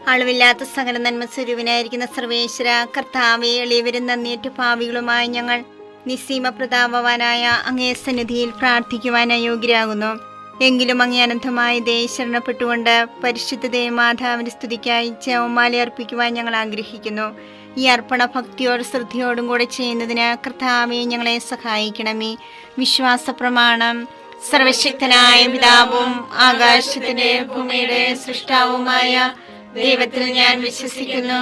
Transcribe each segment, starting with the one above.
അളവില്ലാത്ത സകല നന്മ സ്വരൂപനായിരിക്കുന്ന സർവേശ്വര കർത്താവെ, എളിയവരും നന്ദിയേറ്റ പാപികളുമായ ഞങ്ങൾ നിസ്സീമ പ്രതാപവാനായ അങ്ങേ സന്നിധിയിൽ പ്രാർത്ഥിക്കുവാൻ അയോഗ്യരാകുന്നു. എങ്കിലും അങ്ങേ അനന്തമായ ദയ ശരണപ്പെട്ടുകൊണ്ട് പരിശുദ്ധ മാതാവിന്റെ സ്തുതിക്കായി ജപമാല അർപ്പിക്കുവാൻ ഞങ്ങൾ ആഗ്രഹിക്കുന്നു. ഈ അർപ്പണ ഭക്തിയോടും ശ്രദ്ധയോടും കൂടെ ചെയ്യുന്നതിന് കർത്താവെ ഞങ്ങളെ സഹായിക്കണമേ. വിശ്വാസ പ്രമാണം. സർവശക്തനായ പിതാവും ആകാശത്തിന്റെ ഭൂമിയുടെ സൃഷ്ടാവുമായ ദൈവത്തിൽ ഞാൻ വിശ്വസിക്കുന്നു.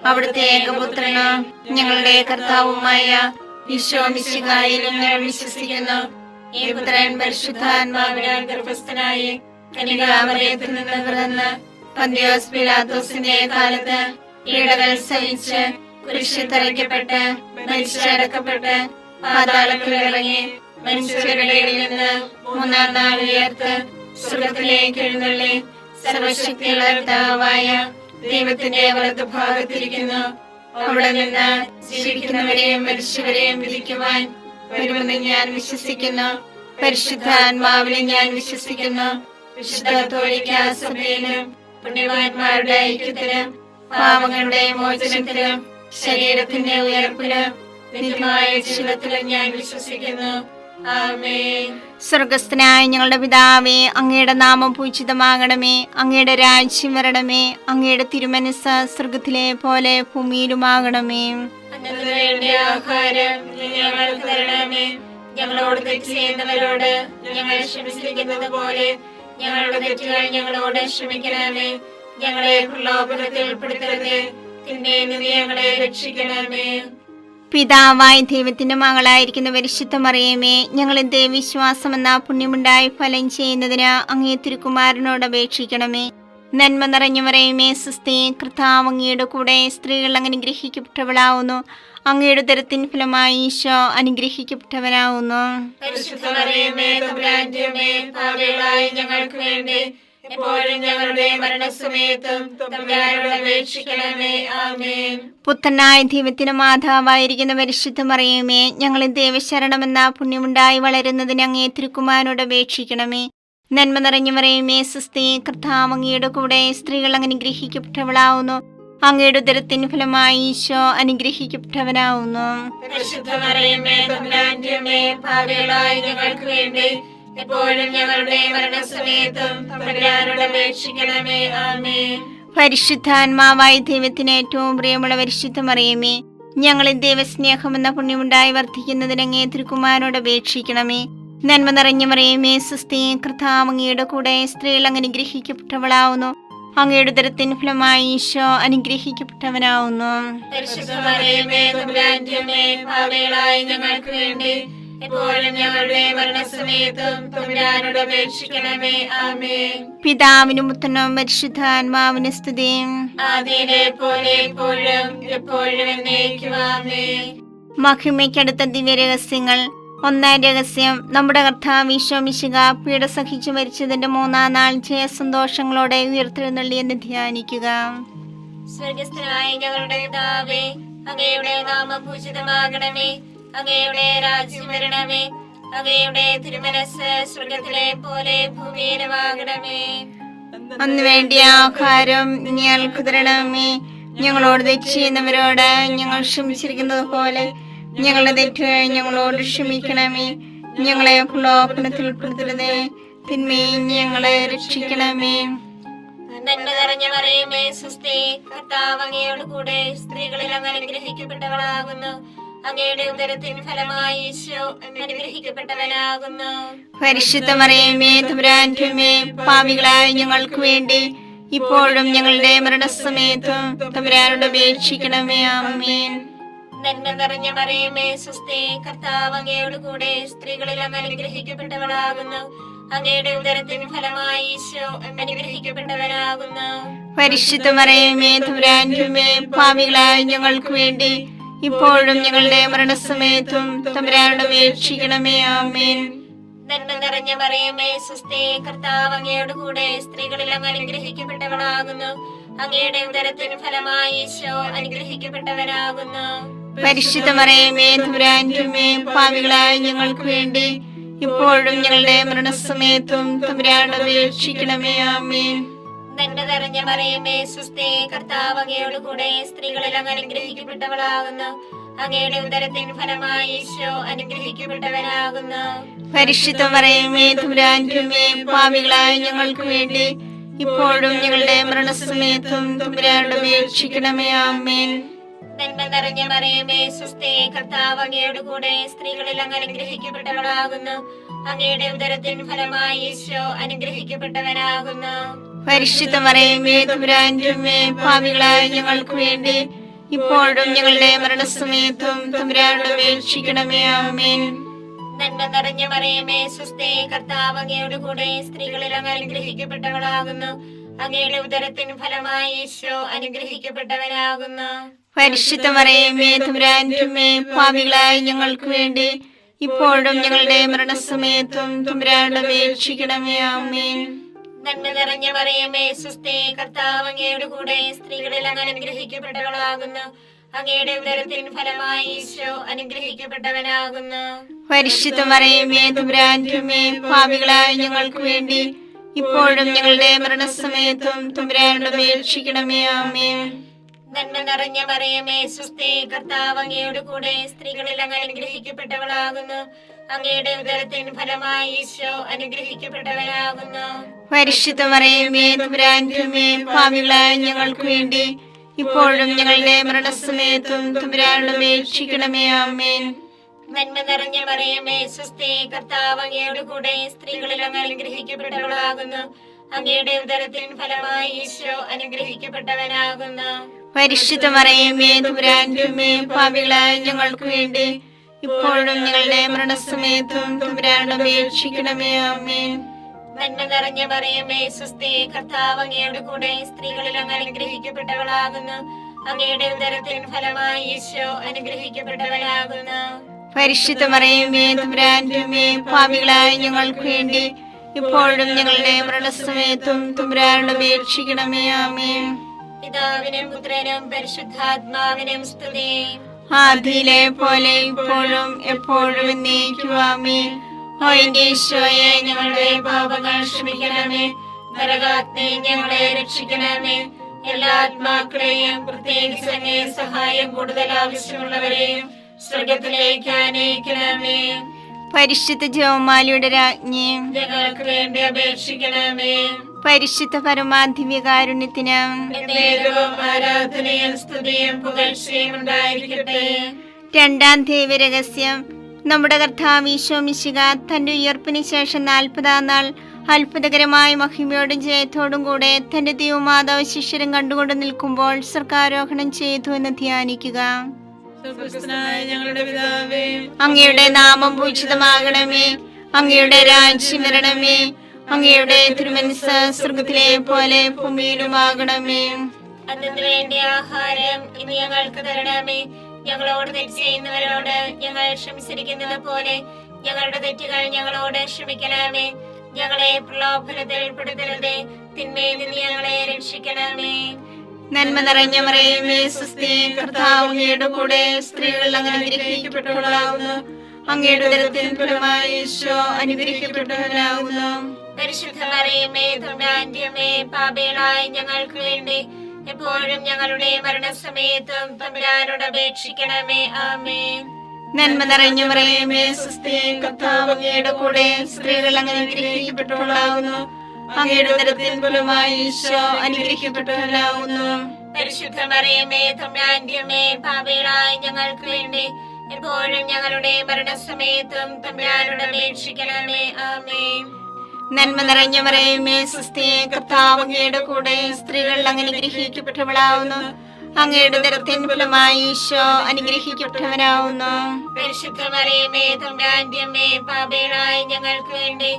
അവിടുത്തെ ഏകപുത്രന് ഞങ്ങളുടെ കർത്താവുമായ ഈശോ മിശിഹായിലും ഞാൻ വിശ്വസിക്കുന്നു. ഈ പുത്രൻ പരിശുദ്ധാത്മാവിനാൽ ഗർഭസ്ഥനായി കന്യകാമറിയത്തിൽ നിന്ന് പിറന്ന് പന്തിയോസ് പിലാത്തോസിന്റെ കാലത്ത് പീഡകൾ സഹിച്ച് കുരിശിൽ തറയ്ക്കപ്പെട്ട് മരിച്ചടക്കപ്പെട്ട് പാതാളത്തിൽ ഇറങ്ങി മനുഷ്യരുടെ ഇടയിൽ നിന്ന് മൂന്നാം നാൾ ഉയർത്ത് സ്വർഗ്ഗത്തിലേക്ക് എഴുന്നള്ളി സർവശക്തിയുള്ള പിതാവായ ദൈവത്തിന്റെ വലതുഭാഗത്തിരിക്കുന്നു. അവിടെ നിന്ന് ജീവിക്കുന്നവരെയും മരിച്ചവരെയും വിധിക്കുവാൻ വരുമെന്ന് ഞാൻ വിശ്വസിക്കുന്നു. പരിശുദ്ധാത്മാവിനെ ഞാൻ വിശ്വസിക്കുന്നു. വിശുദ്ധ കത്തോലിക്കാ സഭയിലും പുണ്യവാന്മാരുടെ ഐക്യത്തിലും പാപങ്ങളുടെ മോചനത്തിലും ശരീരത്തിന്റെ ഉയർപ്പിലും നിത്യമായ ജീവിതത്തിലും ഞാൻ വിശ്വസിക്കുന്നു. ആമേൻ. സ്വർഗസ്ഥനായ ഞങ്ങളുടെ പിതാവേ, അങ്ങയുടെ നാമം പൂജിതമാകണമേ. അങ്ങയുടെ രാജ്യം വരണമേ. അങ്ങയുടെ തിരുമനസ്സ് സ്വർഗത്തിലെ പോലെ ഭൂമിയിലുമാകണമേ. വേണ്ട ആഹാരം ഞങ്ങൾക്ക് തരണമേ. ഞങ്ങളോട് തെറ്റ് ചെയ്യുന്നവരോട് ഞങ്ങൾ ക്ഷമിച്ചിരിക്കുന്നത് പോലെ ഞങ്ങളുടെ തെറ്റുകൾ ഞങ്ങളോട് ക്ഷമിക്കണമേ. ഞങ്ങളെ പ്രലോഭനത്തിൽ ഉൾപ്പെടുത്തരുതേ, തിന്മയിൽ നിന്ന് ഞങ്ങളെ രക്ഷിക്കണമേ. പിതാവായ ദൈവത്തിന്റെ മകളായിരിക്കുന്ന പരിശുദ്ധ മറിയമേ, ഞങ്ങളിൽ ദൈവവിശ്വാസം എന്ന പുണ്യമുണ്ടായി ഫലം ചെയ്യുന്നതിന് അങ്ങേ തിരുക്കുമാരനോട് അപേക്ഷിക്കണമേ. നന്മ നിറഞ്ഞു മറിയമേ, സ്വസ്തി, കർത്താവ് അങ്ങയുടെ കൂടെ സ്ത്രീകൾ അനുഗ്രഹിക്കപ്പെട്ടവളാവുന്നു. അങ്ങയുടെ ഉദരത്തിൻ ഫലമായി ഈശോ അനുഗ്രഹിക്കപ്പെട്ടവനാവുന്നു. പരിശുദ്ധ മറിയമേ, തമ്പുരാന്റെ അമ്മേ, പാപികളായ ഞങ്ങൾക്ക് വേണ്ടി എപ്പോഴും ഞങ്ങളുടെ മരണസമയത്തും തമ്പുരാനോട് അപേക്ഷിക്കണമേ. ആമേൻ. പുത്രനായ ദൈവത്തിന്റെ മാതാവായിരിക്കുന്ന പരിശുദ്ധ മറിയമേ, ഞങ്ങളിൽ ദൈവശരണമെന്ന പുണ്യമുണ്ടായി വളരുന്നതിന് അങ്ങേ തിരുക്കുമാരനോട് അപേക്ഷിക്കണമേ. നന്മ നിറഞ്ഞു മറിയമേ, സ്വസ്തി, കർത്താവ് അങ്ങയുടെ കൂടെ സ്ത്രീകൾ അനുഗ്രഹിക്കപ്പെട്ടവളാവുന്നു. അങ്ങയുടെ ഉദരത്തിൻ ഫലമായി ഈശോ അനുഗ്രഹിക്കപ്പെട്ടവനാവുന്നു. പരിശുദ്ധ മറിയമേ, തമ്പുരാന്റെ അമ്മേ, പാപികളായ ഞങ്ങൾക്ക് വേണ്ടി എപ്പോഴും ഞങ്ങളുടെ മരണസമയത്തും തമ്പുരാനോട് അപേക്ഷിക്കണമേ. ആമേൻ. പരിശുദ്ധാത്മാവായ ദൈവത്തിന് ഏറ്റവും പ്രിയമുള്ള പരിശുദ്ധ മറിയമേ, ഞങ്ങളിൽ ദൈവസ്നേഹമെന്ന പുണ്യമുണ്ടായി വർദ്ധിക്കുന്നതിന് അങ്ങേ തിരുക്കുമാരനോട് അപേക്ഷിക്കണമേ. നന്മ നിറഞ്ഞ മറിയമേ, സ്വസ്തി, കർത്താവ് അങ്ങയുടെ കൂടെ സ്ത്രീകൾ അനുഗ്രഹിക്കപ്പെട്ടവളാവുന്നു. അങ്ങയുടെ ഉദരത്തിൻ ഫലമായി ഈശോ അനുഗ്രഹിക്കപ്പെട്ടവനാവുന്നു. പരിശുദ്ധ മറിയമേ, തമ്പുരാന്റെ അമ്മേ, പാപികളായ ഞങ്ങൾക്ക് വേണ്ടി എപ്പോഴും ഞങ്ങളുടെ മരണസമയത്തും തമ്പുരാനോട് അപേക്ഷിക്കണമേ. ആമേൻ. പിതാവിനും പുത്രനും പരിശുദ്ധാത്മാവിനും സ്തുതി. ആദിയിലെ പോലെ എപ്പോഴും എപ്പോഴും എന്നേക്കും. ആമേൻ. മഹിമയ്ക്കടുത്ത ദിവ്യരഹസ്യങ്ങൾ. ഒന്നാം രഹസ്യം, നമ്മുടെ കർത്താവ് ഈശോ മിശിഹാ പീഡ സഹിച്ചു മരിച്ചതിന്റെ മൂന്നാം നാൾ ജയസന്തോഷങ്ങളോടെ ഉയർത്തെഴുന്നള്ളിയെന്ന് ധ്യാനിക്കുക. സ്വർഗസ്ഥനായ ഞങ്ങളുടെ പിതാവേ, അങ്ങയുടെ നാമം പൂജിതമാകണമേ. അങ്ങയുടെ രാജ്യം വരണമേ. അങ്ങയുടെ തിരുമനസ്സ് സ്വർഗത്തിലെ പോലെ ഭൂമിയിലുമാകണമേ. അന്ന് വേണ്ടിയ ആഹാരം ഞങ്ങൾക്ക് തരണമേ. ഞങ്ങളോട് തെറ്റ് ചെയ്യുന്നവരോട് ഞങ്ങൾ ക്ഷമിച്ചിരിക്കുന്നത് പോലെ ഞങ്ങളുടെ തെറ്റുകൾ ഞങ്ങളോട് ക്ഷമിക്കണമേ. ഞങ്ങളെ പ്രലോഭനത്തിൽ ഉൾപ്പെടുത്തരുതേ, തിന്മയിൽ ഞങ്ങളെ രക്ഷിക്കണമേ. നന്മ നിറഞ്ഞ മറിയമേ, സ്വസ്തി, കർത്താവ് അങ്ങയോട് കൂടെ സ്ത്രീകളിൽ അങ്ങ് അനുഗ്രഹിക്കപ്പെട്ടവളാകുന്നു. അങ്ങയുടെ ഉദരത്തിൻ ഫലമായി ഈശോ അനുഗ്രഹിക്കപ്പെട്ടവനാകുന്നു. പരിശുദ്ധ മറിയമേ, തമ്പുരാന്റെ അമ്മേ, പാപികളായ ഞങ്ങൾക്ക് വേണ്ടി ഇപ്പോഴും ഞങ്ങളുടെ മരണസമയത്തും തമ്പുരാനോട് അപേക്ഷിക്കണമേ. ആമേൻ. നന്മ നിറഞ്ഞ മറിയമേ, സ്വസ്തി, കർത്താവ് അങ്ങയോട് കൂടെ സ്ത്രീകളിൽ അങ്ങ് അനുഗ്രഹിക്കപ്പെട്ടവളാകുന്നു. അങ്ങയുടെ ഉദരത്തിൻ ഫലമായി ഈശോ അനുഗ്രഹിക്കപ്പെട്ടവനാകുന്നു. പരിശുദ്ധ മറിയമേ, തമ്പുരാന്റെ അമ്മേ, പാപികളായ ഞങ്ങൾക്ക് വേണ്ടി ഇപ്പോഴും ഞങ്ങളുടെ മരണസമയത്തും തമ്പുരാനോട് അപേക്ഷിക്കണമേ. ആമേൻ. നന്മ നിറഞ്ഞ മറിയമേ, സ്വസ്തി, കർത്താവ് അങ്ങയോട് കൂടെ സ്ത്രീകളിൽ അങ്ങ് അനുഗ്രഹിക്കപ്പെട്ടവളാകുന്നു. അങ്ങയുടെ ഉദരത്തിൻ ഫലമായി ഈശോ അനുഗ്രഹിക്കപ്പെട്ടവനാകുന്നു. പരിശുദ്ധ മറിയമേ, തമ്പുരാന്റെ അമ്മേ, പാപികളായ ഞങ്ങൾക്ക് വേണ്ടി ഇപ്പോഴും ഞങ്ങളുടെ മരണസമയത്തും തമ്പുരാനോട് അപേക്ഷിക്കണമേ. ആമേൻ. നന്മ നിറഞ്ഞ മറിയമേ സുസ്ഥി, കർത്താവ് അങ്ങയോട് കൂടെ സ്ത്രീകളിൽ അങ്ങ് അനുഗ്രഹിക്കപ്പെട്ടവളാകുന്നു. അങ്ങയുടെ ഉദരത്തിൻ ഫലമായി ഈശോ അനുഗ്രഹിക്കപ്പെട്ടവനാകുന്നു. പരിശുദ്ധ മറിയമേ തമ്പുരാന്റെ അമ്മേ, പാപികളായ ഞങ്ങൾക്ക് വേണ്ടി ഇപ്പോഴും ഞങ്ങളുടെ മരണസമയത്തും തമ്പുരാനോട് അപേക്ഷിക്കണമേ. ആമേൻ. നന്മ നിറഞ്ഞ മറിയമേ സുസ്ഥി, കർത്താവ് അങ്ങയോട് കൂടെ സ്ത്രീകളിൽ അങ്ങ് അനുഗ്രഹിക്കപ്പെട്ടവളാകുന്നു. അങ്ങയുടെ ഉദരത്തിൻ ഫലമായി ഈശോ അനുഗ്രഹിക്കപ്പെട്ടവനാകുന്നു. പരിശുദ്ധ മറിയമേ തമ്പുരാന്റെ അമ്മേ, പാപികളായ ഞങ്ങൾക്ക് വേണ്ടി ഇപ്പോഴും ഞങ്ങളുടെ മരണസമയത്തും തമ്പുരാനോട് അപേക്ഷിക്കണമേ. ആമേൻ. നന്മ നിറഞ്ഞ മറിയമേ സുസ്ഥി, കർത്താവ് അങ്ങയോട് കൂടെ സ്ത്രീകളിൽ അങ്ങ് അനുഗ്രഹിക്കപ്പെട്ടവളാകുന്നു. അങ്ങയുടെ ഉദരത്തിൻ ഫലമായി ഈശോ അനുഗ്രഹിക്കപ്പെട്ടവനാകുന്നു. പരിശുദ്ധ മറിയമേ തമ്പുരാന്റെ അമ്മേ, പാപികളായ ഞങ്ങൾക്ക് വേണ്ടി ഇപ്പോഴും ഞങ്ങളുടെ മരണസമയത്തും തമ്പുരാനോട് അപേക്ഷിക്കണമേ. ആമേൻ. നന്മ നിറഞ്ഞ മറിയമേ സുസ്ഥി, കർത്താവ് അങ്ങയോട് കൂടെ സ്ത്രീകളിൽ അങ്ങ് അനുഗ്രഹിക്കപ്പെട്ടവളാകുന്നു. അങ്ങയുടെ ഉദരത്തിൻ ഫലമായി ഈശോ അനുഗ്രഹിക്കപ്പെട്ടവനാകുന്നു. പരിശുദ്ധ മറിയമേ തമ്പുരാന്റെ അമ്മേ, പാപികളായ ഞങ്ങൾക്ക് വേണ്ടി ഇപ്പോഴും ഞങ്ങളുടെ മരണസമയത്തും തമ്പുരാനോട് അപേക്ഷിക്കണമേ. ആമേൻ. നന്മ നിറഞ്ഞ മറിയമേ സുസ്ഥി, കർത്താവ് അങ്ങയോട് കൂടെ സ്ത്രീകളിൽ അങ്ങ് അനുഗ്രഹിക്കപ്പെട്ടവളാകുന്നു. അങ്ങയുടെ ഉദരത്തിൻ ഫലമായി ഈശോ അനുഗ്രഹിക്കപ്പെട്ടവനാകുന്നു. പരിശുദ്ധ മറിയമേ തമ്പുരാന്റെ അമ്മേ, പാപികളായ ഞങ്ങൾക്ക് വേണ്ടി ഇപ്പോഴും ഞങ്ങളുടെ മരണസമയത്തും തമ്പുരാനോട് അപേക്ഷിക്കണമേ. ആമേൻ. നന്മ നിറഞ്ഞ മറിയമേ സുസ്ഥി, കർത്താവ് അങ്ങയോട് കൂടെ സ്ത്രീകളിൽ അങ്ങ് അനുഗ്രഹിക്കപ്പെട്ടവളാകുന്നു. അങ്ങയുടെ ഉദരത്തിൻ ഫലമായി ഈശോ അനുഗ്രഹിക്കപ്പെട്ടവനാകുന്നു. പരിശുദ്ധ മറിയമേ തമ്പുരാന്റെ അമ്മേ, പാപികളായ ഞങ്ങൾക്ക് വേണ്ടി ഇപ്പോഴും ഞങ്ങളുടെ മരണസമയത്തും തമ്പുരാനോട് അപേക്ഷിക്കണമേ. ആമേൻ. നന്മ നിറഞ്ഞ മറിയമേ സുസ്ഥി, കർത്താവ് അങ്ങയോട് കൂടെ സ്ത്രീകളിൽ അങ്ങ് അനുഗ്രഹിക്കപ്പെട്ടവളാകുന്നു. അങ്ങയുടെ ഉദരത്തിൻ ഫലമായി ഈശോ അനുഗ്രഹിക്കപ്പെട്ടവനാകുന്നു. പരിശുദ്ധ മറിയമേ തമ്പുരാന്റെ അമ്മേ, പാപികളായ ഞങ്ങൾക്ക് വേണ്ടി ഇപ്പോഴും ഞങ്ങളുടെ മരണസമയത്തും തമ്പുരാനോട് അപേക്ഷിക്കണമേ. ആമേൻ. പിതാവിനും പുത്രനും പരിശുദ്ധാത്മാവിനും സ്തുതി. ആദിയിലെ പോലെ ഇപ്പോഴും എപ്പോഴും എന്നേക്കും. ആമേൻ. ഓ എന്റെ ഈശോയെ, ഞങ്ങളുടെ പാപങ്ങൾ ക്ഷമിക്കണമേ. നരകാഗ്നി ഞങ്ങളെ രക്ഷിക്കണമേ. എല്ലാ ആത്മാക്കളെയും പ്രത്യേകിച്ച് അങ്ങേ സഹായം കൂടുതൽ ആവശ്യമുള്ളവരെയും സ്വർഗത്തിലേക്ക് ആനയിക്കണമേ. പരിശുദ്ധ ജപമാലയുടെ രാജ്ഞി, ഞങ്ങൾക്ക് വേണ്ടി അപേക്ഷിക്കണമേ. പരിശുദ്ധ പരമാധിവ്യകാരുണ്യത്തിന് എന്നേരവും ആരാധനയും സ്തുതിയും പുകഴ്ചയും ഉണ്ടായിരിക്കട്ടെ. രണ്ടാം ദൈവരഹസ്യം. നമ്മുടെ കർത്താവ് ഈശോ മിശിഹ തന്റെ ഉയർപ്പിന് ശേഷം 40-ാം നാൾ അത്ഭുതകരമായ മഹിമയോടും ജയത്തോടും കൂടെ തന്റെ ദൈവമാതാവ് ശിഷ്യരും കണ്ടുകൊണ്ട് നിൽക്കുമ്പോൾ സ്വർഗ്ഗാരോഹണം ചെയ്തു എന്ന് ധ്യാനിക്കുക. ഞങ്ങളുടെ പിതാവേ, അങ്ങയുടെ നാമം പൂജിതമാകണമേ. അങ്ങയുടെ രാജ്യം വരണമേ. അങ്ങയുടെ തിരുമനസ്സ് സ്വർഗ്ഗത്തിലെ പോലെ ഭൂമിയിലുമാകണമേ. അതിനു വേണ്ടി ആഹാരം ഇനി ഞങ്ങൾക്ക് തരണമേ. ഞങ്ങളോട് തെറ്റ് ചെയ്യുന്നവരോട് ഞങ്ങൾ ക്ഷമിച്ചിരിക്കുന്നത് പോലെ ഞങ്ങളുടെ തെറ്റുകൾ ഞങ്ങളോട് ക്ഷമിക്കണമേ. ഞങ്ങളെ പ്രലോഭനത്തിൽ ഉൾപ്പെടുത്തരുതേ, തിന്മയിൽ നിന്ന് ഞങ്ങളെ രക്ഷിക്കണമേ. നന്മ നിറഞ്ഞ മറിയമേ സുസ്ഥി, കർത്താവ് അങ്ങയുടെ കൂടെ സ്ത്രീകൾ അങ്ങ് അനുഗ്രഹിക്കപ്പെട്ടവളാകുന്നു. അങ്ങയുടെ ഉദരത്തിൻ ഫലമായി ഈശോ അനുഗ്രഹിക്കപ്പെട്ടവനാകുന്നു. പരിശുദ്ധ മറിയമേ തമ്പുരാന്റെ അമ്മേ, പാപികളായ ഞങ്ങൾക്ക് വേണ്ടി എപ്പോഴും ഞങ്ങളുടെ മരണസമയത്തും തമ്പുരാനോട് അപേക്ഷിക്കണമേ. ആമേൻ. നന്മ നിറഞ്ഞ മറിയമേ സുസ്ഥി, കർത്താവ് അങ്ങയുടെ കൂടെ സ്ത്രീകൾ അങ്ങ് അനുഗ്രഹിക്കപ്പെട്ടവളാകുന്നു. അങ്ങയുടെ ഉദരത്തിൻ ഫലമായി ഈശോ അനുഗ്രഹിക്കപ്പെട്ടവനാകുന്നു. പരിശുദ്ധ മറിയമേ തമ്പുരാന്റെ അമ്മേ, പാപികളായ ഞങ്ങൾക്ക് വേണ്ടി എപ്പോഴും ഞങ്ങളുടെ മരണസമയത്തും തമ്പുരാനോട് അപേക്ഷിക്കണമേ. ആമേൻ. നന്മ നിറഞ്ഞ മറിയമേ സുസ്ഥി, കർത്താവ് അങ്ങയുടെ കൂടെ സ്ത്രീകൾ അങ്ങ് അനുഗ്രഹിക്കപ്പെട്ടവളാകുന്നു. അങ്ങയുടെ ഉദരത്തിൻ ഫലമായി ഈശോ അനുഗ്രഹിക്കപ്പെട്ടവനാകുന്നു. പരിശുദ്ധ മറിയമേ തമ്പുരാന്റെ അമ്മേ, പാപികളായ ഞങ്ങൾക്ക് വേണ്ടി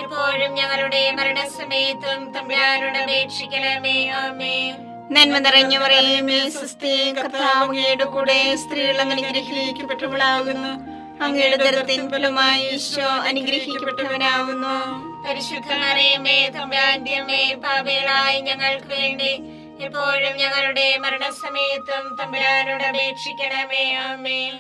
എപ്പോഴും ഞങ്ങളുടെ മരണസമയത്തും തമ്പുരാനോട് അപേക്ഷിക്കണമേ. ആമേൻ. നന്മ നിറഞ്ഞ മറിയമേ സുസ്ഥി, കർത്താവ് അങ്ങയുടെ കൂടെ സ്ത്രീകൾ അങ്ങ് അനുഗ്രഹിക്കപ്പെട്ടവളാകുന്നു. അങ്ങയുടെ ഉദരത്തിൻ ഫലമായി ഈശോ അനുഗ്രഹിക്കപ്പെട്ടവനാകുന്നു. പരിശുദ്ധ മറിയമേ തമ്പുരാന്റെ അമ്മേ, പാപികളായ ഞങ്ങൾക്ക് വേണ്ടി എപ്പോഴും ഞങ്ങളുടെ മരണസമയത്തും തമ്പുരാനോട് അപേക്ഷിക്കണമേ. ആമേൻ.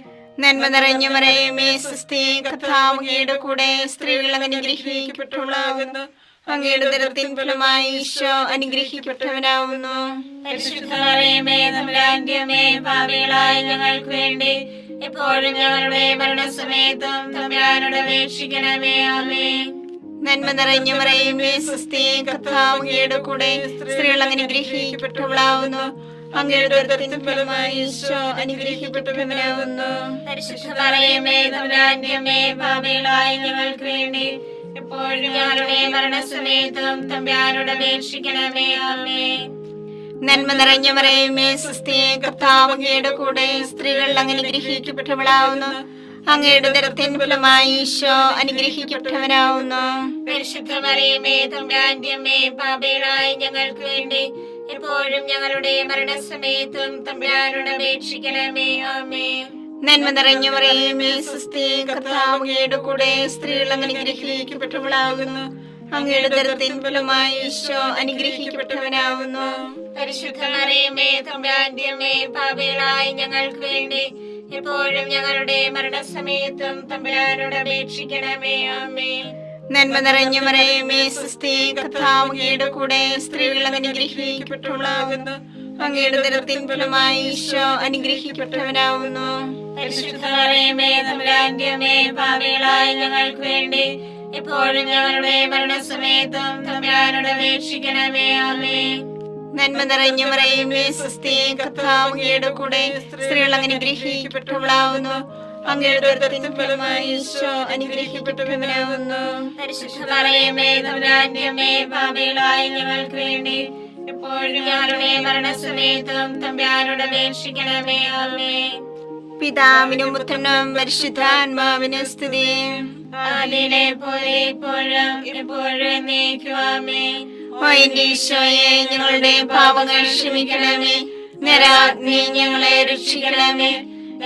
നന്മ നിറഞ്ഞ മറിയമേ സുസ്ഥി, കർത്താവ് അങ്ങയുടെ കൂടെ സ്ത്രീകൾ അങ്ങ് അനുഗ്രഹിക്കപ്പെട്ടവളാകുന്നു. അങ്ങയുടെ ഉദരത്തിൻ ഫലമായി ഈശോ അനുഗ്രഹിക്കപ്പെട്ടവനാവുന്നു. പരിശുദ്ധ മറിയമേ തമ്പുരാന്റെ അമ്മേ, പാപികളായ ഞങ്ങൾക്ക് വേണ്ടി എപ്പോഴും ഞങ്ങളുടെ മരണസമയത്തും തമ്പുരാനോട് അപേക്ഷിക്കണമേ. ആമേൻ. നന്മ നിറഞ്ഞ മറിയമേ സ്വസ്തി, കർത്താവ് അങ്ങയുടെ കൂടെ, സ്ത്രീകൾ അനുഗ്രഹിക്കപ്പെട്ടവളാവുന്നു. അങ്ങയുടെ ഉദരത്തിൻ ഫലമായി ഈശോ അനുഗ്രഹിക്കപ്പെട്ടവനാവുന്നു. പരിശുദ്ധ മറിയമേ തമ്പുരാന്റെ അമ്മേ, പാപികളായ ഞങ്ങൾക്ക് വേണ്ടി എപ്പോഴും ഞങ്ങളുടെ മരണസമയത്തും തമ്പുരാനോട് അപേക്ഷിക്കണമേ. ആമേൻ. നന്മ നിറഞ്ഞ മറിയമേ സ്വസ്തി, കർത്താവ് അങ്ങയുടെ കൂടെ, സ്ത്രീകൾ അനുഗ്രഹിക്കപ്പെട്ടവളാവുന്നു. അങ്ങയുടെ ഉദരത്തിൻ ഫലമായി ഈശോ അനുഗ്രഹിക്കപ്പെട്ടവനാവുന്നു. പരിശുദ്ധ മറിയമേ തമ്പുരാന്റെ അമ്മേ, പാപികളായ ഞങ്ങൾക്ക് വേണ്ടി എപ്പോഴും ഞങ്ങളുടെ മരണസമയത്തും തമ്പുരാനോട് അപേക്ഷിക്കണമേ. ആമേൻ. നന്മ നിറഞ്ഞ മറിയമേ സ്വസ്തി, കർത്താവ് അങ്ങയുടെ കൂടെ, സ്ത്രീകൾ അനുഗ്രഹിക്കപ്പെട്ടവളാവുന്നു. അങ്ങയുടെ ഉദരത്തിൻ ഫലമായി ഈശോ അനുഗ്രഹിക്കപ്പെട്ടവനാവുന്നു. പരിശുദ്ധ മറിയമേ തമ്പുരാന്റെ അമ്മേ, പാപികളായ ഞങ്ങൾക്ക് വേണ്ടി എപ്പോഴും ഞങ്ങളുടെ മരണസമയത്തും തമ്പുരാനോട് അപേക്ഷിക്കണമേ. ആമേൻ. നന്മ നിറഞ്ഞ മറിയമേ സ്വസ്തി, കർത്താവ് അങ്ങയുടെ കൂടെ, സ്ത്രീകൾ അനുഗ്രഹിക്കപ്പെട്ടവളാവുന്നു. അങ്ങയുടെ ഉദരത്തിൻ ഫലമായി ഈശോ അനുഗ്രഹിക്കപ്പെട്ടവനാവുന്നു. പരിശുദ്ധ മറിയമേ തമ്പുരാന്റെ അമ്മേ, പാപികളായ ഞങ്ങൾക്ക് വേണ്ടി എപ്പോഴും ഞങ്ങളുടെ മരണസമയത്തും തമ്പുരാനോട് അപേക്ഷിക്കണമേ. ആമേൻ. നന്മ നിറഞ്ഞ മറിയമേ സ്വസ്തി, കർത്താവ് അങ്ങയുടെ കൂടെ, സ്ത്രീകൾ അനുഗ്രഹിക്കപ്പെട്ടവളാവുന്നു. അങ്ങയുടെ ഉദരത്തിൻ ഫലമായി ഈശോ അനുഗ്രഹിക്കപ്പെട്ടവനാവുന്നു. പരിശുദ്ധ മറിയമേ തമ്പുരാന്റെ അമ്മേ, പാപികളായ ഞങ്ങൾക്ക് വേണ്ടി എപ്പോഴും ഞങ്ങളുടെ മരണസമയത്തും തമ്പുരാനോട് അപേക്ഷിക്കണമേ. ആമേൻ. പിതാവിനും പുത്രനും പരിശുദ്ധാത്മാവിനും സ്തുതി. ആദിയിലെ പോലെ ഇപ്പോഴും എപ്പോഴും എന്നേക്കും. ആമേൻ. ഓ എന്റെ ഈശോയെ, ഞങ്ങളുടെ പാപങ്ങൾ ക്ഷമിക്കണമേ. നരാഗ്നി ഞങ്ങളെ രക്ഷിക്കണമേ.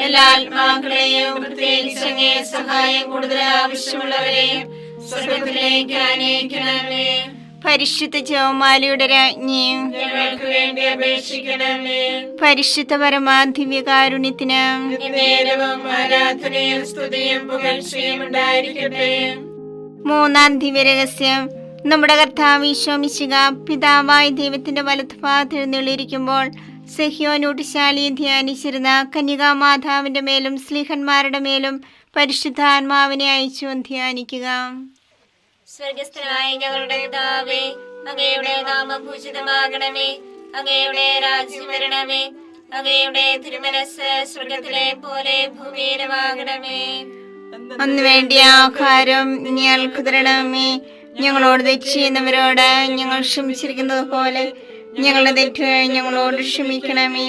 എല്ലാ ആത്മാക്കളെയും, പ്രത്യേകിച്ച് അങ്ങേ സഹായം കൂടുതൽ ആവശ്യമുള്ളവരെയും സ്വർഗ്ഗത്തിലേക്ക് ആനയിക്കണമേ. പരിശുദ്ധ ജപമാലയുടെ രാജ്ഞിയും ഞങ്ങൾക്ക് വേണ്ടി അപേക്ഷിക്കണമേ. പരിശുദ്ധ പരമാധിവ്യകാരുണ്യത്തിന് നേരവും ആരാധനയും സ്തുതിയും പുകഴ്ചയും ഉണ്ടായിരിക്കട്ടെ. മൂന്നാം ദിവ്യരഹസ്യം. നമ്മുടെ കർത്താവ് ഈശോ മിശിഹ പിതാവായ ദൈവത്തിന്റെ വലത്തുഭാഗത്ത് എഴുന്നള്ളിയിരിക്കുമ്പോൾ സഹ്യോനൂട്ടുശാലിയെ ധ്യാനിച്ചിരുന്ന കന്യകാമാതാവിന്റെ മേലും സ്ലീഹന്മാരുടെ മേലും പരിശുദ്ധാത്മാവിനെ അയച്ചു ധ്യാനിക്കുക. സ്വർഗസ്ഥനായ ഞങ്ങളുടെ പിതാവേ, അങ്ങയുടെ നാമം പൂജിതമാകണമേ. അങ്ങയുടെ രാജ്യം വരണമേ. അങ്ങയുടെ തിരുമനസ്സ് സ്വർഗത്തിലെ പോലെ ഭൂമിയിലുമാകണമേ. അന്ന് വേണ്ടിയ ആഹാരം ഞങ്ങൾക്ക് തരണമേ. ഞങ്ങളോട് തെറ്റ് ചെയ്യുന്നവരോട് ഞങ്ങൾ ക്ഷമിച്ചിരിക്കുന്നത് പോലെ ഞങ്ങളുടെ തെറ്റുകൾ ഞങ്ങളോട് ക്ഷമിക്കണമേ.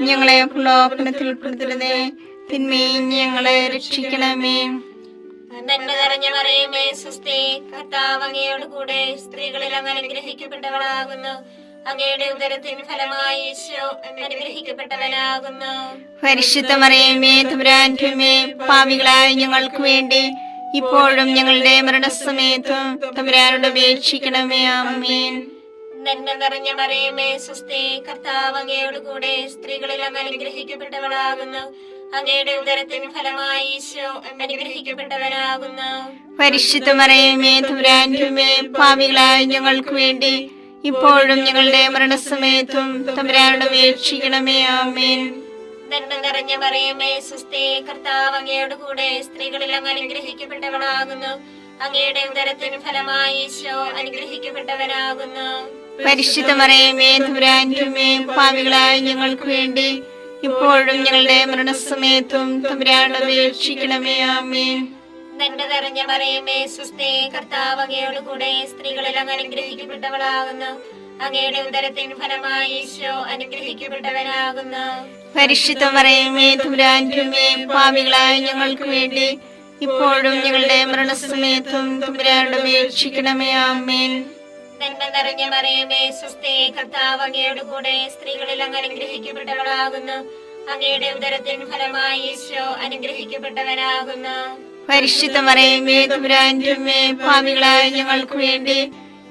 ഞങ്ങളെ പ്രലോഭനത്തിൽ ഉൾപ്പെടുത്തരുതേ, തിന്മയിൽ ഞങ്ങളെ രക്ഷിക്കണമേ. നന്മ നിറഞ്ഞ മറിയമേ സ്വസ്തി, കർത്താവ് അങ്ങയോട് കൂടെ, സ്ത്രീകളിൽ അങ്ങ് അനുഗ്രഹിക്കപ്പെട്ടവളാകുന്നു. അങ്ങയുടെ ഉദരത്തിൻ ഫലമായി ഈശോ അനുഗ്രഹിക്കപ്പെട്ടവനാകുന്നു. പരിശുദ്ധ മറിയമേ തമ്പുരാന്റെ അമ്മേ, പാപികളായ ഞങ്ങൾക്ക് വേണ്ടി ഇപ്പോഴും ഞങ്ങളുടെ മരണസമയത്തും തമ്പുരാനോട് അപേക്ഷിക്കണമേ. ആമേൻ. നന്മ നിറഞ്ഞ മറിയമേ സ്വസ്തി, കർത്താവ് അങ്ങയോട് കൂടെ, സ്ത്രീകളിൽ അങ്ങ് അനുഗ്രഹിക്കപ്പെട്ടവളാകുന്നു. അങ്ങയുടെ ഉദരത്തിൻ ഫലമായി ഈശോ അനുഗ്രഹിക്കപ്പെട്ടവനാകുന്നു. പരിശുദ്ധ മറിയമേ തമ്പുരാന്റെ അമ്മേ, പാപികളായ ഞങ്ങൾക്ക് വേണ്ടി ഇപ്പോഴും ഞങ്ങളുടെ മരണസമയത്തും തമ്പുരാനോട് അപേക്ഷിക്കണമേ. ആമേൻ. നന്മ നിറഞ്ഞ മറിയമേ സ്വസ്തി, കർത്താവ് അങ്ങയോട് കൂടെ, സ്ത്രീകളിൽ അങ്ങ് അനുഗ്രഹിക്കപ്പെട്ടവളാകുന്നു. അങ്ങയുടെ ഉദരത്തിൻ ഫലമായി ഈശോ അനുഗ്രഹിക്കപ്പെട്ടവനാകുന്നു. പരിശുദ്ധ മറിയമേ തമ്പുരാന്റെ അമ്മേ, പാപികളായ ഞങ്ങൾക്ക് വേണ്ടി ഇപ്പോഴും ഞങ്ങളുടെ മരണസമയത്തും തമ്പുരാനോട് അപേക്ഷിക്കണമേ. ആമേൻ. നന്മ നിറഞ്ഞ മറിയമേ സ്വസ്തി, കർത്താവ് അങ്ങയോട് കൂടെ, സ്ത്രീകളിൽ അങ്ങ് അനുഗ്രഹിക്കപ്പെട്ടവളാകുന്നു. അങ്ങയുടെ ഉദരത്തിൻ ഫലമായി ഈശോ അനുഗ്രഹിക്കപ്പെട്ടവനാകുന്നു. പരിശുദ്ധ മറിയമേ തമ്പുരാന്റെ അമ്മേ, പാപികളായ ഞങ്ങൾക്ക് വേണ്ടി ഇപ്പോഴും ഞങ്ങളുടെ മരണസമയത്തും തമ്പുരാനോട് അപേക്ഷിക്കണമേ. ആമേൻ. നന്മ നിറഞ്ഞ മറിയമേ സ്വസ്തി, കർത്താവ് അങ്ങയോട് കൂടെ, സ്ത്രീകളിൽ അങ്ങ് അനുഗ്രഹിക്കപ്പെട്ടവളാകുന്നു. അങ്ങയുടെ ഉദരത്തിൻ ഫലമായി ഈശോ അനുഗ്രഹിക്കപ്പെട്ടവനാകുന്നു. പരിശുദ്ധ മറിയമേ തമ്പുരാന്റെ അമ്മേ, പാപികളായ ഞങ്ങൾക്ക് വേണ്ടി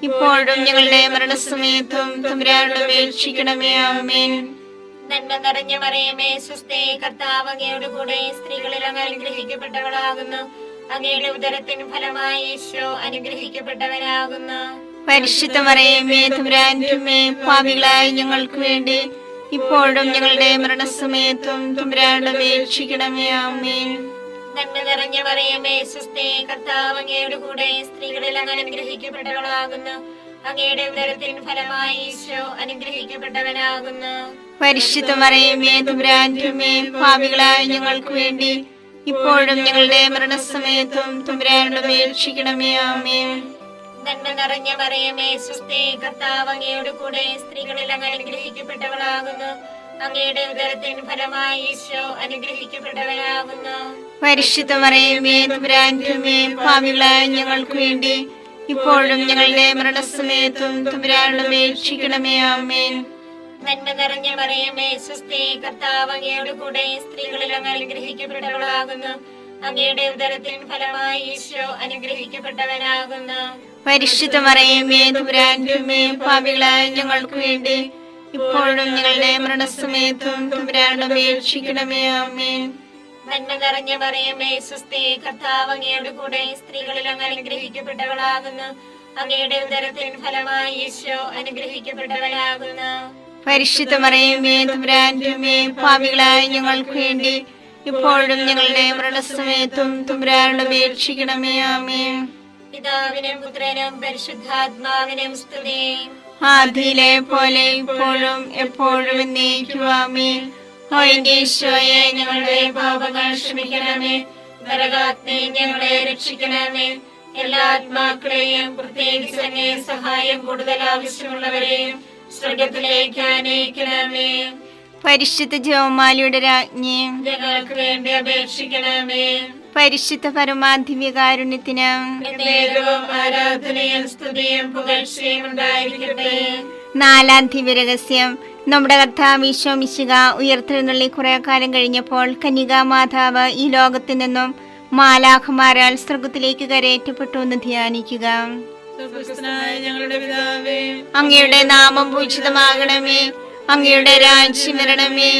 ഇപ്പോഴും ഞങ്ങളുടെ മരണസമയത്തും തമ്പുരാനോട് അപേക്ഷിക്കണമേ. ആമേൻ. നന്മ നിറഞ്ഞ മറിയമേ സ്വസ്തി, കർത്താവ് അങ്ങയോട് കൂടെ, സ്ത്രീകളിൽ അങ്ങ് അനുഗ്രഹിക്കപ്പെട്ടവളാകുന്നു. അങ്ങയുടെ ഉദരത്തിൻ ഫലമായി ഈശോ അനുഗ്രഹിക്കപ്പെട്ടവനാകുന്നു. പരിശുദ്ധ മറിയമേ തമ്പുരാന്റെ അമ്മേ, പാപികളായ ഞങ്ങൾക്ക് വേണ്ടി ഇപ്പോഴും ഞങ്ങളുടെ മരണസമയത്തും തമ്പുരാനോട് അപേക്ഷിക്കണമേ. ആമേൻ. നന്മ നിറഞ്ഞ മറിയമേ സ്വസ്തി, കർത്താവ് അങ്ങയുടെ കൂടെ സ്ത്രീകളിൽ അങ്ങ് അനുഗ്രഹിക്കപ്പെട്ടവളാകുന്നു. അങ്ങയുടെ ഉദരത്തിൻ ഫലമായി ഈശോ അനുഗ്രഹിക്കപ്പെട്ടവനാകുന്നു. പരിശുദ്ധ മറിയമേ തമ്പുരാന്റെ അമ്മേ, പാപികളായ ഞങ്ങൾക്ക് വേണ്ടി ഇപ്പോഴും ഞങ്ങളുടെ മരണസമയത്തും തമ്പുരാനോട് അപേക്ഷിക്കണമേ. ആമേൻ. നന്മ നിറഞ്ഞ മറിയമേ സ്വസ്തി, കർത്താവ് അങ്ങയുടെ കൂടെ സ്ത്രീകളിൽ അങ്ങ് അനുഗ്രഹിക്കപ്പെട്ടവളാകുന്നു. അങ്ങയുടെ ഉദരത്തിൻ ഫലമായി ഈശോ അനുഗ്രഹിക്കപ്പെട്ടവനാകുന്നു. പരിശുദ്ധ മറിയമേ തമ്പുരാന്റെ അമ്മേ, പാപികളായ ഞങ്ങൾക്ക് വേണ്ടി ഇപ്പോഴും ഞങ്ങളുടെ മരണസമയത്തും തമ്പുരാനോട് അപേക്ഷിക്കണമേ. ആമേൻ. നന്മ നിറഞ്ഞ മറിയമേ സ്വസ്തി, കർത്താവ് അങ്ങയുടെ കൂടെ സ്ത്രീകളിൽ അങ്ങ് അനുഗ്രഹിക്കപ്പെട്ടവളാകുന്നു. അങ്ങയുടെ ഉദരത്തിൻ ഫലമായി ഈശോ അനുഗ്രഹിക്കപ്പെട്ടവനാകുന്നു. പരിശുദ്ധ മറിയമേ തമ്പുരാന്റെ അമ്മേ, പാപികളായ ഞങ്ങൾക്ക് വേണ്ടി ഇപ്പോഴും ഞങ്ങളുടെ മരണസമയത്തും തമ്പുരാനോട് അപേക്ഷിക്കണമേ. ആമേൻ. നന്മ നിറഞ്ഞ മറിയമേ സ്വസ്തി, കർത്താവ് അങ്ങയുടെ കൂടെ സ്ത്രീകളിൽ അങ്ങ് അനുഗ്രഹിക്കപ്പെട്ടവളാകുന്നു. അങ്ങയുടെ ഉദരത്തിൻ ഫലമായി ഈശോ അനുഗ്രഹിക്കപ്പെട്ടവനാകുന്നു. പരിശുദ്ധ മറിയമേ തമ്പുരാന്റെ അമ്മേ, പാപികളായ ഞങ്ങൾക്ക് വേണ്ടി ഇപ്പോഴും ഞങ്ങളുടെ മരണസമയത്തും തമ്പുരാനോട് അപേക്ഷിക്കണമേ. ആമേൻ. പിതാവിനും പുത്രനും പരിശുദ്ധാത്മാവിനും സ്തുതി. ആദിയിലെ പോലെ ഇപ്പോഴും എപ്പോഴും എന്നേക്കും. ആമേൻ. ഓ എന്റെ ഈശോയെ, ഞങ്ങളുടെ പാപങ്ങൾ ക്ഷമിക്കണമേ. നരകാഗ്നി ഞങ്ങളെ രക്ഷിക്കണമേ. എല്ലാ ആത്മാക്കളെയും പ്രത്യേകിച്ച് അങ്ങേ സഹായം കൂടുതൽ ആവശ്യമുള്ളവരെയും സ്വർഗത്തിലേക്ക് ആനയിക്കണമേ. പരിശുദ്ധ ജപമാലയുടെ രാജ്ഞി, ഞങ്ങൾക്ക് വേണ്ടി അപേക്ഷിക്കണമേ. പരിശുദ്ധ പരമാധിവ്യകാരുണ്യത്തിന് എന്നേരവും ആരാധനയും സ്തുതിയും പുകഴ്ചയും ഉണ്ടായിരിക്കട്ടെ. നാലാം ദിവ്യരഹസ്യം. നമ്മുടെ കർത്താവ് ഈശോ മിശിഹ ഉയർത്തെഴുന്നള്ളി കുറെ കാലം കഴിഞ്ഞപ്പോൾ കന്യകാ മാതാവ് ഈ ലോകത്തിൽ നിന്നും മാലാഖമാരാൽ സ്വർഗത്തിലേക്ക് കരയേറ്റപ്പെട്ടു എന്ന് ധ്യാനിക്കുക. ഞങ്ങളുടെ പിതാവേ, അങ്ങയുടെ നാമം പൂജിതമാകണമേ. അങ്ങയുടെ രാജ്യം വരണമേ.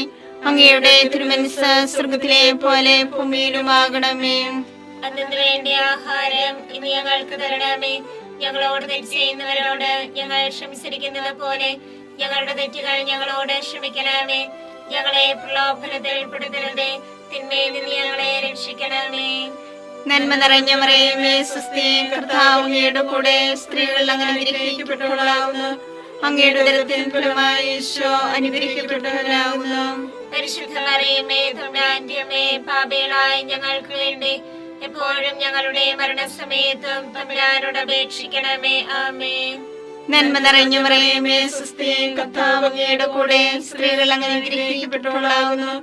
അങ്ങയുടെ തിരുമനസ്സ് സ്വർഗത്തിലെ പോലെ ഭൂമിയിലുമാകണമേ. അന്നു വേണ്ട ആഹാരം ഇനി ഞങ്ങൾക്ക് തരണമേ. ഞങ്ങളോട് തെറ്റ് ചെയ്യുന്നവരോട് ഞങ്ങൾ ക്ഷമിച്ചിരിക്കുന്നത് പോലെ ഞങ്ങളുടെ തെറ്റുകൾ ഞങ്ങളോട് ക്ഷമിക്കണമേ. ഞങ്ങളെ പ്രലോഭനത്തിൽ ഉൾപ്പെടുത്തരുതേ, തിന്മയിൽ നിന്ന് ഞങ്ങളെ രക്ഷിക്കണമേ. നന്മ നിറഞ്ഞ മറിയമേ സ്വസ്തി, കർത്താവ് അങ്ങയുടെ കൂടെ സ്ത്രീകൾ അങ്ങനെ അനുഗ്രഹിക്കപ്പെട്ടവളാകുന്നു. അങ്ങയുടെ ഉദരത്തിൻ ഫലമായി ഈശോ അനുഗ്രഹിക്കപ്പെട്ടവനാകുന്നു. പരിശുദ്ധ മറിയമേ തമ്പുരാന്റെ അമ്മേ, പാപികളായ ഞങ്ങൾക്ക് വേണ്ടി എപ്പോഴും ഞങ്ങളുടെ മരണസമയത്തും തമ്പുരാനോട് അപേക്ഷിക്കണമേ. ആമേൻ. നന്മ നിറഞ്ഞ മറിയമേ സ്വസ്തി, കർത്താവ് അങ്ങയുടെ കൂടെ സ്ത്രീകൾ അങ്ങനെ അനുഗ്രഹിക്കപ്പെട്ടവളാകുന്നു.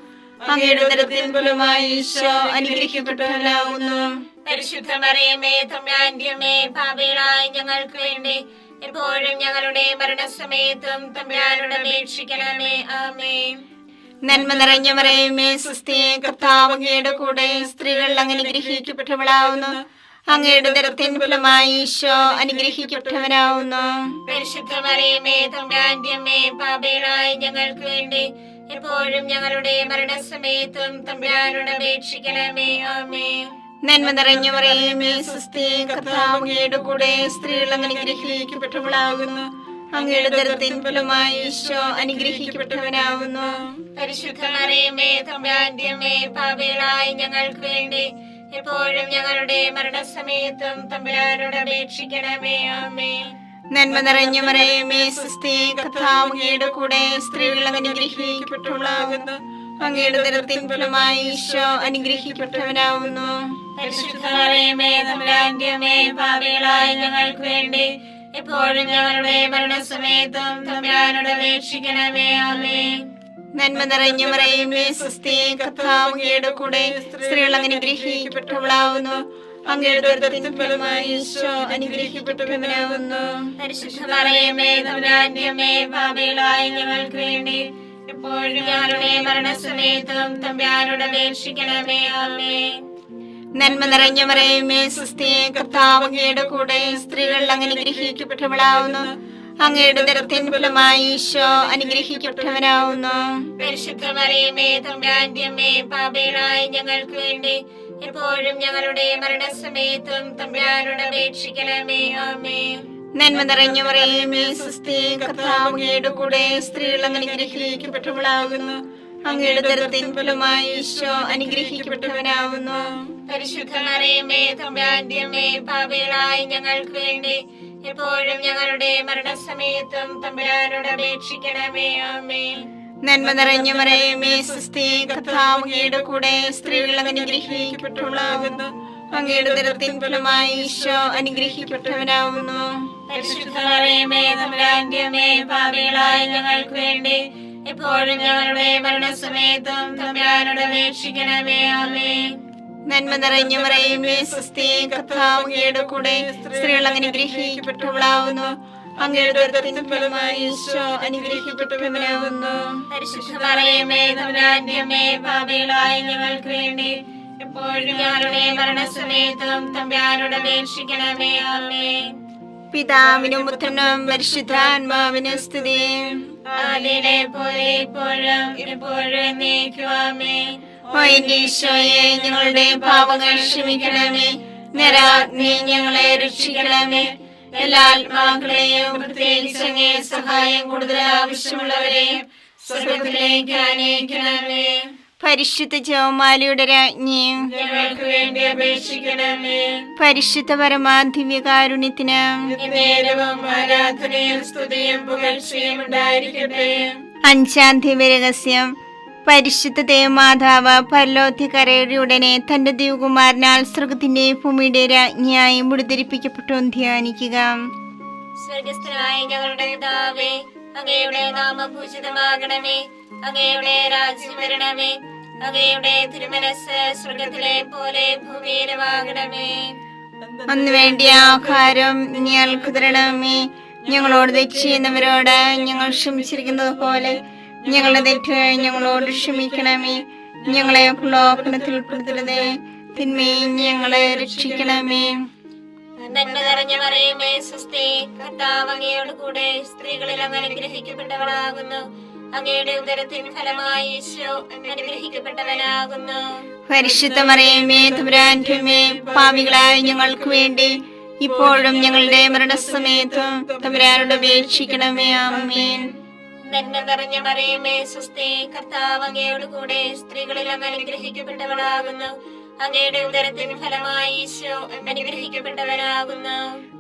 അങ്ങയുടെ ഉദരത്തിൻ ഫലമായി ഈശോ അനുഗ്രഹിക്കപ്പെട്ടവനാകുന്നു. പരിശുദ്ധ മറിയമേ തമ്പുരാന്റെ അമ്മേ, പാപികളായ ഞങ്ങൾക്ക് വേണ്ടി എപ്പോഴും ഞങ്ങളുടെ മരണസമയത്തും തമ്പുരാനോട് അപേക്ഷിക്കണമേ. ആമേൻ. നന്മ നിറഞ്ഞ മറിയമേ സ്വസ്തി, കർത്താവ് അങ്ങയുടെ കൂടെ സ്ത്രീകൾ അങ്ങനെ അനുഗ്രഹിക്കപ്പെട്ടവളാകുന്നു. അങ്ങയുടെ ഉദരത്തിൻ ഫലമായി ഈശോ അനുഗ്രഹിക്കപ്പെട്ടവനാകുന്നു. പരിശുദ്ധ മറിയമേ തമ്പുരാന്റെ അമ്മേ, പാപികളായ ഞങ്ങൾക്ക് വേണ്ടി എപ്പോഴും ഞങ്ങളുടെ മരണസമയത്തും തമ്പുരാനോട് അപേക്ഷിക്കണമേ. ആമേൻ. നന്മ നിറഞ്ഞ മറിയമേ സ്വസ്തി, കർത്താവ് അങ്ങയുടെ കൂടെ സ്ത്രീകൾ അങ്ങനെ അനുഗ്രഹിക്കപ്പെട്ടവളാകുന്നു. അങ്ങയുടെ ഉദരത്തിൻ ഫലമായി ഈശോ അനുഗ്രഹിക്കപ്പെട്ടവനാകുന്നു. പരിശുദ്ധ മറിയമേ തമ്പുരാന്റെ അമ്മേ, പാപികളായ ഞങ്ങൾക്ക് വേണ്ടി എപ്പോഴും ഞങ്ങളുടെ മരണസമയത്തും തമ്പുരാനോട് അപേക്ഷിക്കണമേ. ആമേൻ. നന്മ നിറഞ്ഞ മറിയമേ സ്വസ്തി, കർത്താവ് അങ്ങയുടെ കൂടെ സ്ത്രീകൾ അങ്ങനെ അനുഗ്രഹിക്കപ്പെട്ടവളാകുന്നു. അങ്ങയുടെ ഉദരത്തിൻ ഫലമായി ഈശോ അനുഗ്രഹിക്കപ്പെട്ടവനാകുന്നു. പരിശുദ്ധ മറിയമേ തമ്പുരാന്റെ അമ്മേ, പാപികളായ ഞങ്ങൾക്ക് വേണ്ടി എപ്പോഴും ഞങ്ങളുടെ മരണസമയത്തും തമ്പുരാനോട് അപേക്ഷിക്കണമേ. ആമേൻ. നന്മ നിറഞ്ഞ മറിയമേ സ്വസ്തി, കർത്താവ് അങ്ങയുടെ കൂടെ സ്ത്രീകൾ അങ്ങനെ അനുഗ്രഹിക്കപ്പെട്ടവളാകുന്നു. അങ്ങയുടെ ഉദരത്തിൻ ഫലമായി ഈശോ അനുഗ്രഹിക്കപ്പെട്ടവനാകുന്നു. പരിശുദ്ധ മറിയമേ തമ്പുരാന്റെ അമ്മേ, പാപികളായ ഞങ്ങൾക്ക് വേണ്ടി എപ്പോഴും ഞങ്ങളുടെ മരണസമയത്തും തമ്പുരാനോട് അപേക്ഷിക്കണമേ. ആമേൻ. നന്മ നിറഞ്ഞ മറിയമേ സ്വസ്തി, കർത്താവ് അങ്ങയുടെ കൂടെ സ്ത്രീകൾ അങ്ങനെ അനുഗ്രഹിക്കപ്പെട്ടവളാകുന്നു. അങ്ങയുടെ ഉദരത്തിൻ ഫലമായി ഈശോ അനുഗ്രഹിക്കപ്പെട്ടവനാകുന്നു. പരിശുദ്ധ മറിയമേ തമ്പുരാന്റെ അമ്മേ, പാപികളായ ഞങ്ങൾക്ക് വേണ്ടി എപ്പോഴും ഞങ്ങളുടെ മരണസമയത്തും തമ്പുരാനോട് അപേക്ഷിക്കണമേ. ആമേൻ. നന്മ നിറഞ്ഞ മറിയമേ സുസ്ഥി, കർത്താവ് അങ്ങയുടെ കൂടെ, സ്ത്രീകൾ അങ്ങ് അനുഗ്രഹിക്കപ്പെട്ടവളാകുന്നു. അങ്ങയുടെ ഉദരത്തിൻ ഫലമായി ഈശോ അനുഗ്രഹിക്കപ്പെട്ടവനാകുന്നു. പരിശുദ്ധ മറിയമേ തമ്പുരാന്റെ അമ്മേ, പാപികളായ ഞങ്ങൾക്ക് വേണ്ടി എപ്പോഴും ഞങ്ങളുടെ മരണസമയത്തും തമ്പുരാനോട് അപേക്ഷിക്കണമേ. ആമേൻ. നന്മ നിറഞ്ഞ മറിയമേ സുസ്ഥി, കർത്താവ് അങ്ങയുടെ കൂടെ, സ്ത്രീകൾ അങ്ങ് അനുഗ്രഹിക്കപ്പെട്ടവളാകുന്നു. അങ്ങയുടെ ഉദരത്തിൻ ഫലമായി ഈശോ അനുഗ്രഹിക്കപ്പെട്ടവനാകുന്നു. പരിശുദ്ധ മറിയമേ തമ്പുരാന്റെ അമ്മേ, പാപികളായ ഞങ്ങൾക്ക് വേണ്ടി എപ്പോഴും ഞങ്ങളുടെ മരണസമയത്തും തമ്പുരാനോട് അപേക്ഷിക്കണമേ. ആമേൻ. നന്മ നിറഞ്ഞ മറിയമേ സുസ്ഥി, കർത്താവ് അങ്ങയുടെ കൂടെ, സ്ത്രീകൾ അങ്ങ് അനുഗ്രഹിക്കപ്പെട്ടവളാകുന്നു. അങ്ങയുടെ ഉദരത്തിൻ ഫലമായി ഈശോ അനുഗ്രഹിക്കപ്പെട്ടവനാകുന്നു. പരിശുദ്ധ മറിയമേ തമ്പുരാന്റെ അമ്മേ, പാപികളായ ഞങ്ങൾക്ക് വേണ്ടി എപ്പോഴും ഞങ്ങളുടെ മരണസമയത്തും തമ്പുരാനോട് അപേക്ഷിക്കണമേ. ആമേൻ. പിതാവിനും പുത്രനും പരിശുദ്ധാത്മാവിനും സ്തുതി. ആദിയിലെ പോലെ ഇപ്പോഴും എപ്പോഴും എന്നേക്കും. ആമേൻ. ഓ എന്റെ ഈശോയെ, ഞങ്ങളുടെ പാപങ്ങൾ ക്ഷമിക്കണമേ. നരാഗ്നി ഞങ്ങളെ രക്ഷിക്കണമേ. എല്ലാ ആത്മാക്കളെയും, പ്രത്യേകിച്ച് അങ്ങേ സഹായം കൂടുതൽ ആവശ്യമുള്ളവരെയും സ്വർഗ്ഗത്തിലേക്ക് ആനയിക്കണമേ. പരിശുദ്ധ ജപമാലയുടെ രാജ്ഞി, ഞങ്ങൾക്ക് വേണ്ടി അപേക്ഷിക്കണമേ. പരിശുദ്ധ പരമാദിവ്യകാരുണ്യത്തിന് നേരവും ആരാധനയും സ്തുതിയും പുകഴ്ചയും ഉണ്ടായിരിക്കട്ടെ. അഞ്ചാം ദിവ്യരഹസ്യം. പരിശുദ്ധ ദേവമാതാവ് പരലോകത്തിക്കരയുടെ ഉടനെ തന്റെ ദിവകുമാരനാൽ സ്വർഗത്തിന്റെ ഭൂമിയുടെ രാജ്ഞിയായി മുടിധരിപ്പിക്കപ്പെട്ടു ധ്യാനിക്കുക. സ്വർഗസ്ഥനായ ഞങ്ങളുടെ പിതാവേ, അങ്ങയുടെ നാമം പൂജിതമാകണമേ. അങ്ങയുടെ രാജ്യം വരണമേ. അങ്ങയുടെ തിരുമനസ്സ് സ്വർഗത്തിലെ പോലെ ഭൂമിയിലുമാകണമേ. അന്ന് വേണ്ടിയ ആഹാരം ഞങ്ങൾക്ക് തരണമേ. ഞങ്ങളോട് തെറ്റ് ചെയ്യുന്നവരോട് ഞങ്ങൾ ക്ഷമിച്ചിരിക്കുന്നത് പോലെ ഞങ്ങളുടെ തെറ്റുകൾ ഞങ്ങളോട് ക്ഷമിക്കണമേ. ഞങ്ങളെ പ്രലോഭനത്തിൽ ഉൾപ്പെടുത്തരുതേ, തിന്മയിൽ ഞങ്ങളെ രക്ഷിക്കണമേ. നന്മ നിറഞ്ഞ മറിയമേ സുസ്ഥി, കർത്താവ് അങ്ങയോട് കൂടെ, സ്ത്രീകളിൽ അങ്ങ് അനുഗ്രഹിക്കപ്പെട്ടവളാകുന്നു. അങ്ങയുടെ ഉദരത്തിൻ ഫലമായി ഈശോ അനുഗ്രഹിക്കപ്പെട്ടവനാകുന്നു. പരിശുദ്ധ മറിയമേ തമ്പുരാന്റെ അമ്മേ, പാപികളായ ഞങ്ങൾക്ക് വേണ്ടി ഇപ്പോഴും ഞങ്ങളുടെ മരണസമയത്തും തമ്പുരാനോട് അപേക്ഷിക്കണമേ. ആമേൻ. നന്മ നിറഞ്ഞ മറിയമേ സുസ്ഥി, കർത്താവ് അങ്ങയോട് കൂടെ, സ്ത്രീകളിൽ അങ്ങ് അനുഗ്രഹിക്കപ്പെട്ടവളാകുന്നു. അങ്ങയുടെ ഉദരത്തിൻ ഫലമായി ഈശോ അനുഗ്രഹിക്കപ്പെട്ടവനാകുന്നു.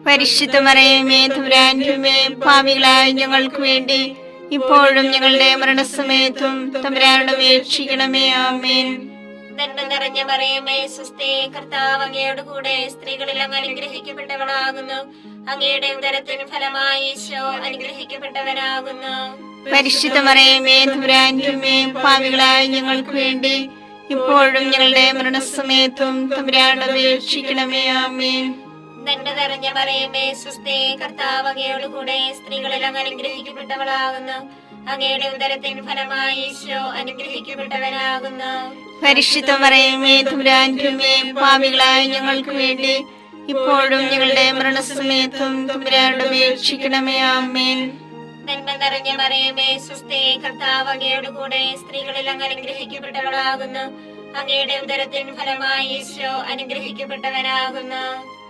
പരിശുദ്ധ മറിയമേ തമ്പുരാന്റെ അമ്മേ, പാപികളായ ഞങ്ങൾക്ക് വേണ്ടി ഇപ്പോഴും ഞങ്ങളുടെ മരണസമയത്തും തമ്പുരാനോട് അപേക്ഷിക്കണമേ. ആമേൻ. നന്മ നിറഞ്ഞ മറിയമേ സുസ്ഥി, കർത്താവ് അങ്ങയോട് കൂടെ, സ്ത്രീകളിൽ അങ്ങ് അനുഗ്രഹിക്കപ്പെട്ടവളാകുന്നു. അങ്ങയുടെ ഉദരത്തിൻ ഫലമായി ഈശോ അനുഗ്രഹിക്കപ്പെട്ടവനാകുന്നു. പരിശുദ്ധ മറിയമേ തമ്പുരാന്റെ അമ്മേ, പാപികളായ ഞങ്ങൾക്ക് വേണ്ടി ഇപ്പോഴും ഞങ്ങളുടെ മരണസമയത്തും തമ്പുരാനോട് അപേക്ഷിക്കണമേ. ആമേൻ. നന്മ നിറഞ്ഞ മറിയമേ സുസ്ഥി, കർത്താവ് അങ്ങയോട് കൂടെ, സ്ത്രീകളിൽ അങ്ങ് അനുഗ്രഹിക്കപ്പെട്ടവളാകുന്നു. അങ്ങയുടെ ഉദരത്തിൻ ഫലമായി ഈശോ അനുഗ്രഹിക്കപ്പെട്ടവനാകുന്നു. പരിശുദ്ധ മറിയമേ തമ്പുരാന്റെ അമ്മേ, പാപികളായ ഞങ്ങൾക്ക് വേണ്ടി ഇപ്പോഴും ഞങ്ങളുടെ മരണസമയത്തും തമ്പുരാനോട് അപേക്ഷിക്കണമേ. ആമേൻ. നന്മ നിറഞ്ഞ മറിയമേ സുസ്ഥി, കർത്താവ് അങ്ങയോട് കൂടെ, സ്ത്രീകളിൽ അങ്ങ് അനുഗ്രഹിക്കപ്പെട്ടവളാകുന്നു. അങ്ങയുടെ ഉദരത്തിൻ ഫലമായി ഈശോ അനുഗ്രഹിക്കപ്പെട്ടവനാകുന്നു.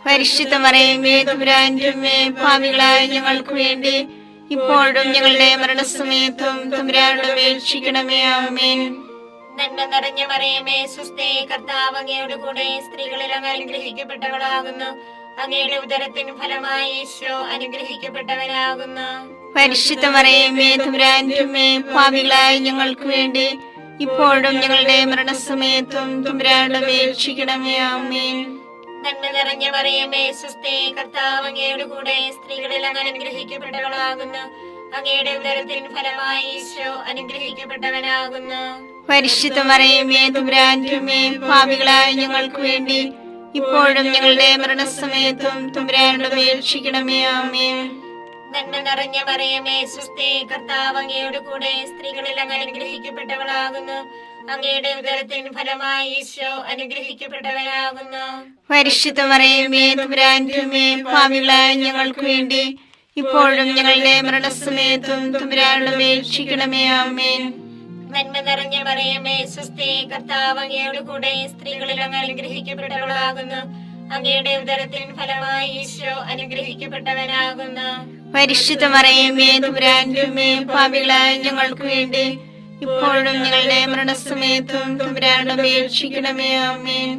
പരിശുദ്ധ മറിയമേ തമ്പുരാന്റെ അമ്മേ, പാപികളായ ഞങ്ങൾക്ക് വേണ്ടി ഇപ്പോഴും ഞങ്ങളുടെ മരണസമയത്തും തമ്പുരാനോട് അപേക്ഷിക്കണമേ. ആമേൻ. നന്മ നിറഞ്ഞ മറിയമേ സുസ്ഥി, കർത്താവ് അങ്ങയോട് കൂടെ, സ്ത്രീകളിൽ അങ്ങ് അനുഗ്രഹിക്കപ്പെട്ടവളാകുന്നു. അങ്ങയുടെ ഉദരത്തിൻ ഫലമായി ഈശോ അനുഗ്രഹിക്കപ്പെട്ടവനാകുന്നു. പരിശുദ്ധ മറിയമേ തമ്പുരാന്റെ അമ്മേ, പാപികളായ ഞങ്ങൾക്ക് വേണ്ടി ഇപ്പോഴും ഞങ്ങളുടെ മരണസമയത്തും തമ്പുരാനോട് അപേക്ഷിക്കണമേ. ആമേൻ. നന്മ നിറഞ്ഞ മറിയമേ സുസ്ഥി, കർത്താവ് അങ്ങയോട് കൂടെ, സ്ത്രീകളിൽ അങ്ങ് അനുഗ്രഹിക്കപ്പെട്ടവളാകുന്നു. അങ്ങയുടെ ഉദരത്തിൻ ഫലമായി ഈശോ അനുഗ്രഹിക്കപ്പെട്ടവനാകുന്നു. പരിശുദ്ധ മറിയമേ തമ്പുരാന്റെ അമ്മേ, പാപികളായ ഞങ്ങൾക്ക് വേണ്ടി ഇപ്പോഴും ഞങ്ങളുടെ മരണസമയത്തും തമ്പുരാനോട് അപേക്ഷിക്കണമേ. ആമേൻ. നന്മ നിറഞ്ഞ മറിയമേ സുസ്ഥി, കർത്താവ് അങ്ങയോട് കൂടെ, സ്ത്രീകളിൽ അങ്ങ് അനുഗ്രഹിക്കപ്പെട്ടവളാകുന്നു. അങ്ങയുടെ ഉദരത്തിൻ ഫലമായി ഈശോ അനുഗ്രഹിക്കപ്പെട്ടവനാകുന്നു. പരിശുദ്ധ മറിയമേ തമ്പുരാന്റെ അമ്മേ, പാപികളായ ഞങ്ങൾക്ക് വേണ്ടി ഇപ്പോഴും ഞങ്ങളുടെ മരണസമയത്തും തമ്പുരാനോട് അപേക്ഷിക്കണമേ. ആമേൻ. നന്മ നിറഞ്ഞ മറിയമേ സുസ്ഥി, കർത്താവ് അങ്ങയോട് കൂടെ, സ്ത്രീകളിൽ അങ്ങ് അനുഗ്രഹിക്കപ്പെട്ടവളാകുന്നു. അങ്ങയുടെ ഉദരത്തിൻ ഫലമായി ഈശോ അനുഗ്രഹിക്കപ്പെട്ടവനാകുന്നു. പരിശുദ്ധ മറിയമേ തമ്പുരാന്റമ്മേ, പാപികളായ ഞങ്ങൾക്ക് വേണ്ടി ഇപ്പോഴും ഞങ്ങളുടെ മരണസമയത്തും തമ്പുരാനോട് അപേക്ഷിക്കണമേ. ആമേൻ.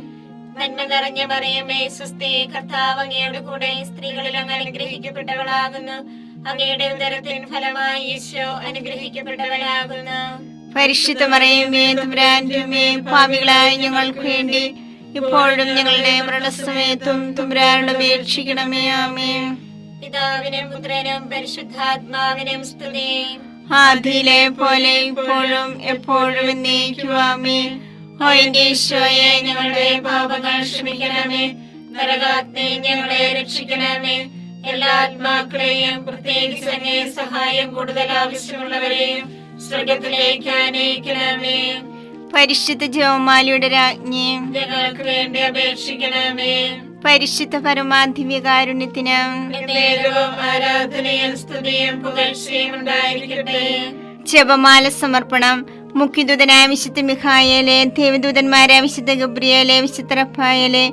നന്മ നിറഞ്ഞ മറിയമേ സ്വസ്തി, കർത്താവ് അങ്ങയുടെ കൂടെ സ്ത്രീകളിൽ അങ്ങ് അനുഗ്രഹിക്കപ്പെട്ടവളാകുന്നു. അങ്ങയുടെ ഉദരത്തിൻ ഫലമായി ഈശോ അനുഗ്രഹിക്കപ്പെട്ടവനാകുന്നു. പരിശുദ്ധ മറിയമേ തമ്പുരാന്റമ്മേ, പാപികളായ ഞങ്ങൾക്ക് വേണ്ടി ഇപ്പോഴും ഞങ്ങളുടെ മരണസമയത്തും തമ്പുരാനോട് അപേക്ഷിക്കണമേ. ആമേൻ. പിതാവിനും പുത്രനും പരിശുദ്ധാത്മാവിനും സ്തുതി. ആദിയിലെ പോലെ ഇപ്പോഴും എപ്പോഴും എന്നേക്കും. ആമേൻ. ഓ എന്റെ ഈശോയെ, ഞങ്ങളുടെ പാപങ്ങൾ ക്ഷമിക്കണമേ. നരകാഗ്നി ഞങ്ങളെ രക്ഷിക്കണമേ. എല്ലാ ആത്മാക്കളെയും പ്രത്യേകിച്ച് അങ്ങേ സഹായം കൂടുതൽ ആവശ്യമുള്ളവരെയും സ്വർഗത്തിലേക്ക് ആനയിക്കണമേ. പരിശുദ്ധ ജപമാലയുടെ രാജ്ഞി, ഞങ്ങൾക്ക് വേണ്ടി അപേക്ഷിക്കണമേ. പരിശുദ്ധ പരമാധിവ്യകാരുണ്യത്തിന് എന്നേരവും ആരാധനയും സ്തുതിയും പുകഴ്ചയും ഉണ്ടായിരിക്കട്ടെ. ജപമാല സമർപ്പണം. മുഖ്യദൂതനായ വിശുദ്ധ മിഖായേലെ, ദേവദൂതന്മാരായ വിശുദ്ധ ഗബ്രിയേലെ, വിശുദ്ധ റഫായേലെ,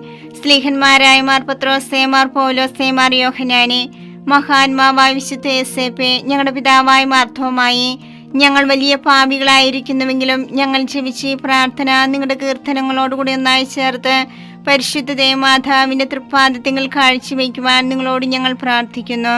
സ്ലീഹന്മാരായ മാർ പത്രോസേ, മാർ പൗലോസേ, മാർ യോഹന്നാനെ, മഹാത്മാവായ വിശുദ്ധ യേസേപ്പേ, ഞങ്ങളുടെ പിതാവായ മാർത്തോമായി, ഞങ്ങൾ വലിയ പാപികളായിരിക്കുന്നുവെങ്കിലും ഞങ്ങൾ ജപിച്ച് ഈ പ്രാർത്ഥന നിങ്ങളുടെ കീർത്തനങ്ങളോടുകൂടി ഒന്നായി ചേർത്ത് പരിശുദ്ധ ദേവമാതാവിന്റെ തൃപ്പാദത്തിൽ കാഴ്ചവെക്കുവാൻ നിങ്ങളോട് ഞങ്ങൾ പ്രാർത്ഥിക്കുന്നു.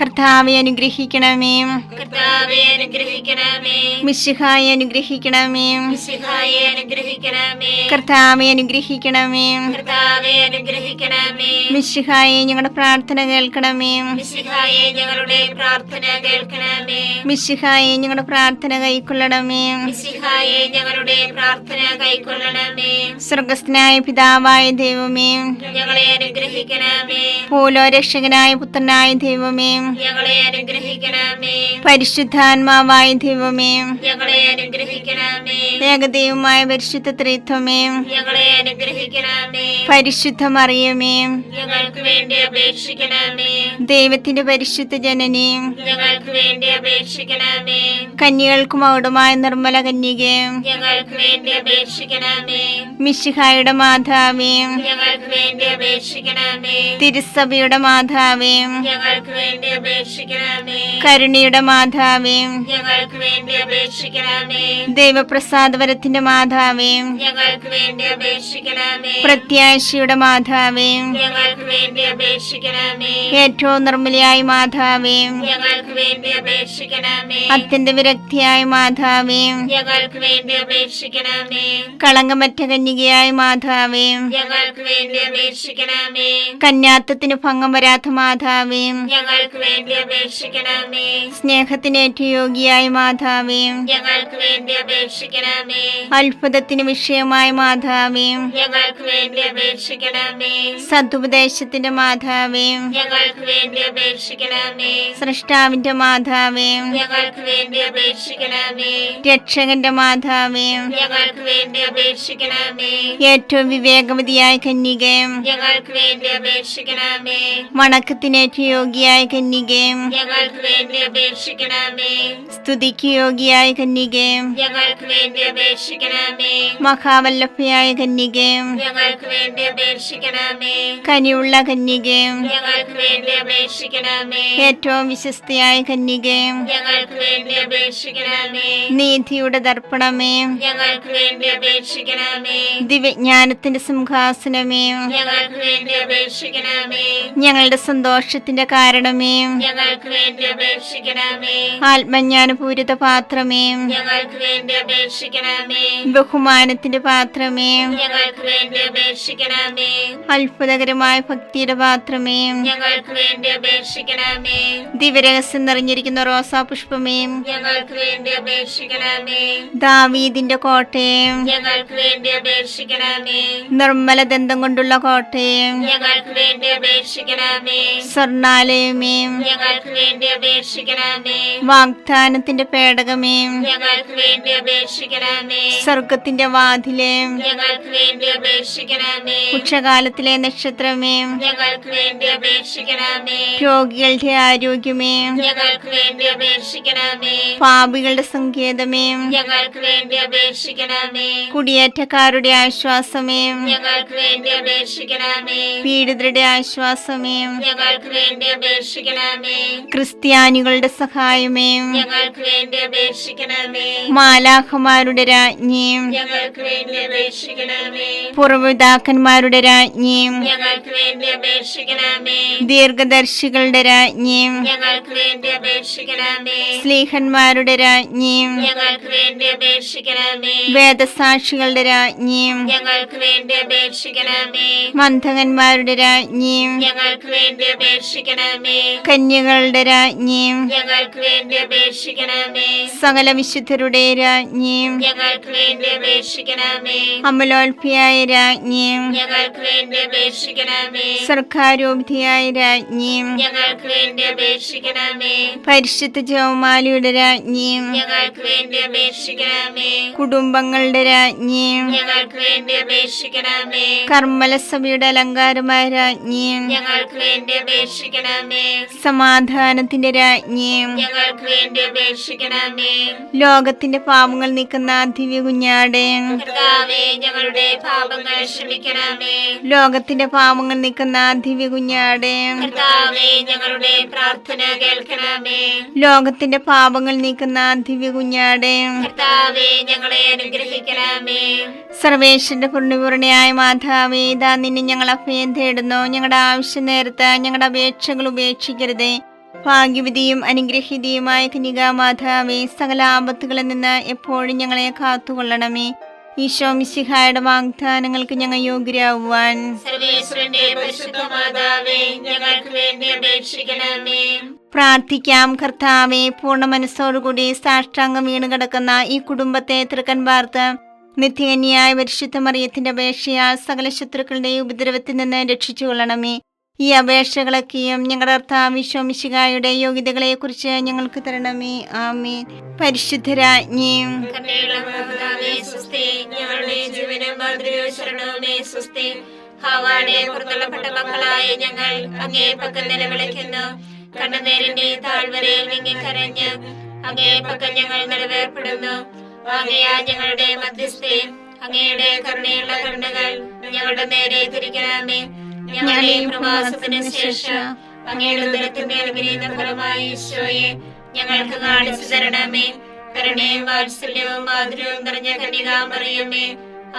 കർത്താവെ അനുഗ്രഹിക്കണമേ. കർത്താവേ അനുഗ്രഹിക്കണമേ. മിശിഹായെ അനുഗ്രഹിക്കണമേ. മിശിഹായെ അനുഗ്രഹിക്കണമേ. കർത്താവെ അനുഗ്രഹിക്കണമേ. കർത്താവേ അനുഗ്രഹിക്കണമേ. മിശിഹായെ ഞങ്ങളുടെ പ്രാർത്ഥന കേൾക്കണമേ. മിശിഹായെ ഞങ്ങളുടെ പ്രാർത്ഥന കേൾക്കണമേ. മിശിഹായെ ഞങ്ങളുടെ പ്രാർത്ഥന കൈക്കൊള്ളണമേ. മിശിഹായെ ഞങ്ങളുടെ പ്രാർത്ഥന കൈക്കൊള്ളണമേ. സ്വർഗസ്ഥനായ പിതാവായ ദൈവമേ, ഞങ്ങളെ അനുഗ്രഹിക്കണമേ. പൂലോരക്ഷകനായ പുത്രനായ ദൈവമേ, ഞങ്ങളെ അനുഗ്രഹിക്കണമേ. പരിശുദ്ധാത്മാവായ ദൈവമേ, ഞങ്ങളെ അനുഗ്രഹിക്കണമേ. ഏകദൈവമായ പരിശുദ്ധ ത്രിത്വമേ, ഞങ്ങളെ അനുഗ്രഹിക്കണമേ. പരിശുദ്ധ മറിയമേ, ഞങ്ങൾക്ക് വേണ്ടി അപേക്ഷിക്കണമേ. ദൈവത്തിന്റെ പരിശുദ്ധ ജനനി, ഞങ്ങൾക്ക് വേണ്ടി അപേക്ഷിക്കണമേ. കന്യകൾക്ക് മൗഢമായ നിർമ്മല കന്യകേ, ഞങ്ങൾക്ക് വേണ്ടി അപേക്ഷിക്കണമേ. മിശിഹായുടെ മാതാവേ, ഞങ്ങൾക്ക് വേണ്ടി അപേക്ഷിക്കണമേ. തിരുസഭയുടെ മാതാവേ, ഞങ്ങൾക്ക് വേണ്ടി അപേക്ഷിക്കണമേ. കരുണയുടെ മാതാവേ, ഞങ്ങൾക്ക് വേണ്ടി അപേക്ഷിക്കണമേ. ദൈവപ്രസാദവരത്തിന്റെ മാതാവേ, ഞങ്ങൾക്ക് വേണ്ടി അപേക്ഷിക്കണമേ. പ്രത്യാശയുടെ മാതാവേ, ഞങ്ങൾക്ക് വേണ്ടി അപേക്ഷിക്കണമേ. ഏറ്റവും നിർമ്മലയായ മാതാവേ, ഞങ്ങൾക്ക് വേണ്ടി അപേക്ഷിക്കണമേ. അത്യന്ത വിരക്തിയായ മാതാവേ, ഞങ്ങൾക്ക് വേണ്ടി അപേക്ഷിക്കണമേ. കളങ്കമറ്റ കന്യകയായ മാതാവേ, ഞങ്ങൾക്ക് വേണ്ടി അപേക്ഷിക്കണമേ. കന്യാത്വത്തിന് ഭംഗം വരാത്ത മാതാവേ, ഞങ്ങൾക്ക് വേണ്ടി അപേക്ഷിക്കണമേ. സ്നേഹത്തിന് ഏറ്റവും യോഗ്യയായ മാതാവേ, ഞങ്ങൾക്ക് വേണ്ടി അപേക്ഷിക്കണമേ. അത്ഭുതത്തിന് വിഷയമായ മാതാവേ, ഞങ്ങൾക്ക് വേണ്ടി അപേക്ഷിക്കണമേ. സതുപദേശത്തിന്റെ മാതാവേ, ഞങ്ങൾക്ക് വേണ്ടി അപേക്ഷിക്കണമേ. സൃഷ്ടാവിന്റെ മാതാവേ, ഞങ്ങൾക്ക് വേണ്ടി അപേക്ഷിക്കണമേ. രക്ഷകന്റെ മാതാവേ, ഞങ്ങൾക്ക് വേണ്ടി അപേക്ഷിക്കണമേ. ഏറ്റവും വിവേകവതിയായ കന്യകേ, ഞങ്ങൾക്ക് വേണ്ടി അപേക്ഷിക്കണമേ. വണക്കത്തിന് ഏറ്റവും യോഗ്യയായ കന്യകേ, ഞങ്ങൾക്ക് വേണ്ടി അപേക്ഷിക്കണമേ. സ്തുതിക്ക് യോഗ്യയായ കന്യകേ, ഞങ്ങൾക്ക് വേണ്ടി അപേക്ഷിക്കണമേ. മഹാവല്ലഭയായ കന്യകേ, ഞങ്ങൾക്ക് വേണ്ടി അപേക്ഷിക്കണമേ. കനിയുള്ള കന്യകേ, ഞങ്ങൾക്ക് വേണ്ടി അപേക്ഷിക്കണമേ. ഏറ്റവും വിശ്വസ്തയായ കന്യകേ, ഞങ്ങൾക്ക് വേണ്ടി അപേക്ഷിക്കണമേ. നീതിയുടെ ദർപ്പണമേ, ഞങ്ങൾക്ക് വേണ്ടി അപേക്ഷിക്കണമേ. ദിവ്യജ്ഞാനത്തിന്റെ സിംഹാസനമേ, ഞങ്ങൾക്ക് വേണ്ടി അപേക്ഷിക്കണമേ. ഞങ്ങളുടെ സന്തോഷത്തിന്റെ കാരണമേ, ഞങ്ങൾക്ക് വേണ്ടി അപേക്ഷിക്കണമേ. ആത്മജ്ഞാനപൂരിത പാത്രമേ, ഞങ്ങൾക്ക് വേണ്ടി അപേക്ഷിക്കണമേ. ബഹുമാനത്തിന്റെ പാത്രമേ, ഞങ്ങൾക്ക് വേണ്ടി അപേക്ഷിക്കണമേ. അത്ഭുതകരമായ ഭക്തിയുടെ പാത്രമേ, ഞങ്ങൾക്ക് വേണ്ടി അപേക്ഷിക്കണമേ. ദിവ്യരഹസ്യം നിറഞ്ഞിരിക്കുന്ന റോസാ പുഷ്പമേ, ഞങ്ങൾക്ക് വേണ്ടി അപേക്ഷിക്കണമേ. ദാവീദിന്റെ കോട്ടയെ, ഞങ്ങൾക്ക് വേണ്ടി അപേക്ഷിക്കണമേ. നിർമ്മല ദന്തം കൊണ്ടുള്ള കോട്ടയെ, ഞങ്ങൾക്ക് വേണ്ടി അപേക്ഷിക്കണമേ. സ്വർണാലയമേ, ഞങ്ങൾക്ക് വേണ്ടി അപേക്ഷിക്കണമേ. വാഗ്ദാനത്തിന്റെ പേടകമേ, ഞങ്ങൾക്ക് വേണ്ടി അപേക്ഷിക്കണമേ. അപേക്ഷിക്കണമേ. സ്വർഗത്തിന്റെ വാതിലേ, ഞങ്ങൾക്ക് വേണ്ടി അപേക്ഷിക്കണമേ. ഉച്ചകാലത്തിലെ നക്ഷത്രമേ, ഞങ്ങൾക്ക് വേണ്ടി അപേക്ഷിക്കണമേ. രോഗികളുടെ ആരോഗ്യമേ, ഞങ്ങൾക്ക് വേണ്ടി അപേക്ഷിക്കണമേ. പാപികളുടെ സങ്കേതമേ, ഞങ്ങൾക്ക് വേണ്ടി അപേക്ഷിക്കണമേ. കുടിയേറ്റക്കാരുടെ ആശ്വാസമേ, ഞങ്ങൾക്ക് വേണ്ടി അപേക്ഷിക്കണമേ. പീഡിതരുടെ ആശ്വാസമേ, ഞങ്ങൾക്ക് വേണ്ടി അപേക്ഷിക്കണമേ. ക്രിസ്ത്യാനികളുടെ സഹായമേ, ഞങ്ങൾക്ക് വേണ്ടി അപേക്ഷിക്കണമേ. മാലാഖമാരുടെ രാജ്ഞി, ഞങ്ങൾക്ക് വേണ്ടി അപേക്ഷിക്കണമേ. പൂർവ്വപിതാക്കന്മാരുടെ രാജ്ഞി, ഞങ്ങൾക്ക് വേണ്ടി അപേക്ഷിക്കണമേ. ദീർഘദർശികളുടെ രാജ്ഞി, ഞങ്ങൾക്ക് വേണ്ടി അപേക്ഷിക്കണമേ. സ്ലീഹന്മാരുടെ രാജ്ഞി, ഞങ്ങൾക്ക് വേണ്ടി അപേക്ഷിക്കണമേ. വേദസാക്ഷികളുടെ രാജ്ഞി, ഞങ്ങൾക്ക് വേണ്ടി അപേക്ഷിക്കണമേ. മന്ധകന്മാരുടെ രാജ്ഞി, ഞങ്ങൾക്ക് വേണ്ടി അപേക്ഷിക്കണമേ. കന്യകളുടെ രാജ്ഞി, ഞങ്ങൾക്ക് വേണ്ടി അപേക്ഷിക്കണമേ. സകല വിശുദ്ധരുടെ രാജ്ഞി, ഞങ്ങൾക്ക് വേണ്ടി അപേക്ഷിക്കണമേ. അമലോൽപിയായ രാജ്ഞി, ഞങ്ങൾക്ക് വേണ്ടി അപേക്ഷിക്കണമേ. സർക്കാരോപധിയായ രാജ്ഞി, ഞങ്ങൾക്ക് വേണ്ടി അപേക്ഷിക്കണമേ. പരിശുദ്ധ ജപമാലയുടെ രാജ്ഞി, ഞങ്ങൾക്ക് വേണ്ടി അപേക്ഷിക്കണമേ. കുടുംബങ്ങളുടെ രാജ്ഞി, ഞങ്ങൾക്ക് വേണ്ടി അപേക്ഷിക്കണമേ. കർമ്മലസഭയുടെ അലങ്കാരമായ രാജ്ഞി, ഞങ്ങൾക്ക് വേണ്ടി അപേക്ഷിക്കണമേ. സമാധാനത്തിന്റെ രാജ്ഞി, ഞങ്ങൾക്ക് വേണ്ടി അപേക്ഷിക്കണമേ. ലോകത്തിന്റെ പാപങ്ങൾ നീക്കുന്ന ദിവ്യ കുഞ്ഞാടേ, കർത്താവേ, ഞങ്ങളുടെ പാപങ്ങൾ ക്ഷമിക്കണമേ. ലോകത്തിന്റെ പാപങ്ങൾ നീക്കുന്ന ദിവ്യ കുഞ്ഞാടേ, കർത്താവേ, ഞങ്ങളുടെ പ്രാർത്ഥന കേൾക്കണമേ. ലോകത്തിന്റെ പാപങ്ങൾ നീക്കുന്ന ദിവ്യ കുഞ്ഞാടേ, കർത്താവേ, ഞങ്ങളെ അനുഗ്രഹിക്കണമേ. സർവേശ്വരന്റെ പുണ്യപൂർണയായ മാതാവേ, ഇതാ നിന്നെ ഞങ്ങൾ അഭയം തേടുന്നു. ഞങ്ങളുടെ ആവശ്യ നേരത്ത് ഞങ്ങളുടെ അപേക്ഷകൾ ഉപേക്ഷിക്കരുതേ. ഭാഗ്യവതിയും അനുഗ്രഹീതയുമായ കന്യകാമാതാവേ, സകല ആപത്തുകളിൽ നിന്ന് എപ്പോഴും ഞങ്ങളെ കാത്തുകൊള്ളണമേ. ഈശോ മിശിഹായുടെ വാഗ്ദാനങ്ങൾക്ക് ഞങ്ങൾ യോഗ്യരാകുവാൻ സർവേശ്വരന്റെ പരിശുദ്ധ മാതാവേ, ഞങ്ങൾക്ക് വേണ്ടി അപേക്ഷിക്കണമേ. പ്രാർത്ഥിക്കാം. കർത്താവേ, പൂർണ്ണ മനസ്സോടുകൂടി സാഷ്ടാംഗം വീണ് കിടക്കുന്ന ഈ കുടുംബത്തെ തൃക്കൻ പാർത്ത് നിത്യകന്യായ പരിശുദ്ധ മറിയത്തിന്റെ അപേക്ഷയാൽ സകല ശത്രുക്കളുടെ ഉപദ്രവത്തിൽ നിന്ന് രക്ഷിച്ചു കൊള്ളണമേ. ഈ അപേക്ഷകളൊക്കെയും ഞങ്ങളുടെ കർത്താവ് ഈശോ മിശിഹായുടെ യോഗ്യതകളെ കുറിച്ച് ഞങ്ങൾക്ക് തരണമേ. ആമേൻ. പരിശുദ്ധരാജ്ഞി, കരുണയുള്ള മാതാവേ, സ്വസ്തി. ഞങ്ങളുടെ ജീവനും മാതൃകയും ശരണവുമേ, സ്വസ്തി. ഹവ്വായുടെ പുറന്തള്ളപ്പെട്ട മക്കളായ ഞങ്ങൾ അങ്ങേ പക്കൽ നിലവിളിക്കുന്നു. കണ്ണുനീരിന്റെ താഴ്വരയിൽ വിങ്ങിക്കരഞ്ഞ് അങ്ങേ പക്കൽ ഞങ്ങൾ നിലവേർപ്പെടുന്നു. ആകയാൽ ഞങ്ങളുടെ മധ്യസ്ഥേ, അങ്ങയുടെ കരുണയുള്ള കരുണകൾ ഞങ്ങളുടെ നേരെ തിരിക്കണമേ. ഞങ്ങളുടെ പ്രവാസത്തിന് ശേഷം അങ്ങയുടെ ഉദരത്തിന്റെ അനുഗ്രഹീത ഫലമായി ഈശോയെ ഞങ്ങൾക്ക് കാണിച്ചു തരണമേ. കരുണയും വാത്സല്യവും മാധുര്യവും നിറഞ്ഞ കന്യകാമറിയമേ,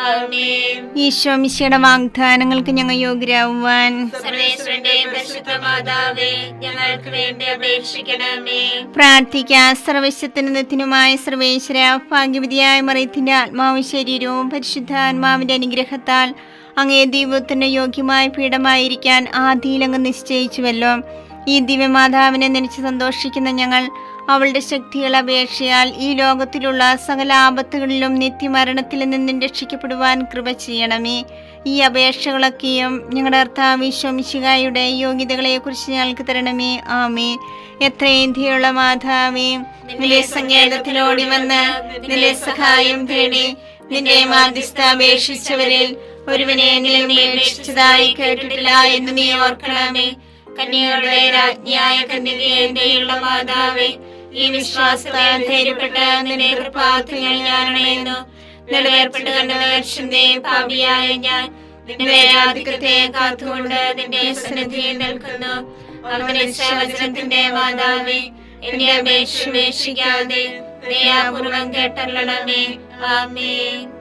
ആമേൻ. ഈശോ മിശിഹായുടെ വാഗ്ദാനങ്ങൾക്ക് ഞങ്ങൾ യോഗ്യരാകുവാൻ സർവേശ്വരന്റെ പരിശുദ്ധ മാതാവേ, ഞങ്ങൾക്ക് വേണ്ടി അപേക്ഷിക്കണമേ. പ്രാർത്ഥിക്കാം. സർവശക്തനുമായ സർവേശ്വര, ഭാഗ്യവതിയായ മറിയത്തിന്റെ ആത്മാവും ശരീരവും പരിശുദ്ധാത്മാവിന്റെ അനുഗ്രഹത്താൽ അങ്ങേ ദൈവത്തിന് യോഗ്യമായ പീഠമായിരിക്കാൻ ആദിയിലങ്ങ് നിശ്ചയിച്ചുവല്ലോ. ഈ ദിവ്യമാതാവിനെ നനച്ച് സന്തോഷിക്കുന്ന ഞങ്ങൾ അവളുടെ ശക്തിയുള്ള അപേക്ഷയാൽ ഈ ലോകത്തിലുള്ള സകല ആപത്തുകളിലും നിത്യമരണത്തിൽ നിന്നും രക്ഷിക്കപ്പെടുവാൻ കൃപ ചെയ്യണമേ. ഈ അപേക്ഷകളൊക്കെയും ഞങ്ങളുടെ കർത്താവ് ഈശോ മിശിഹായുടെ യോഗ്യതകളെ കുറിച്ച് ഞങ്ങൾക്ക് തരണമേ. ആമേൻ. എത്രയും ദയുള്ള മാതാവേ, നിന്റെ സങ്കേതത്തിലോടി വന്ന് നിന്റെ സഹായം തേടി നിന്റെ മാധ്യസ്ഥ അപേക്ഷിച്ചവരിൽ ഒരുവനെങ്കിലും നീ അപേക്ഷിച്ചതായി കേട്ടിട്ടില്ല എന്ന് നീ ഓർക്കണമേ. കന്യകളുടെ രാജ്ഞിയായ കന്യകയുള്ള മാതാവേ, ഈ വിശ്വാസത്താൽ ധൈര്യപ്പെട്ട് നിന്റെ കൃപാർത്ഥങ്ങൾ ഞാൻ അണയുന്നു. നിലവേർപ്പെട്ട് കണ്ട പാപിയായ ഞാൻ നിന്റെ ആധിക്യത്തെ കാത്തുകൊണ്ട് നിന്റെ സന്നിധിയിൽ നിൽക്കുന്നു. അങ്ങനെ വചനത്തിന്റെ മാതാവേ, എന്റെ അപേക്ഷ ഉപേക്ഷിക്കാതെ ദയാപൂർവം കേട്ടല്ലണമേ. ആമേൻ.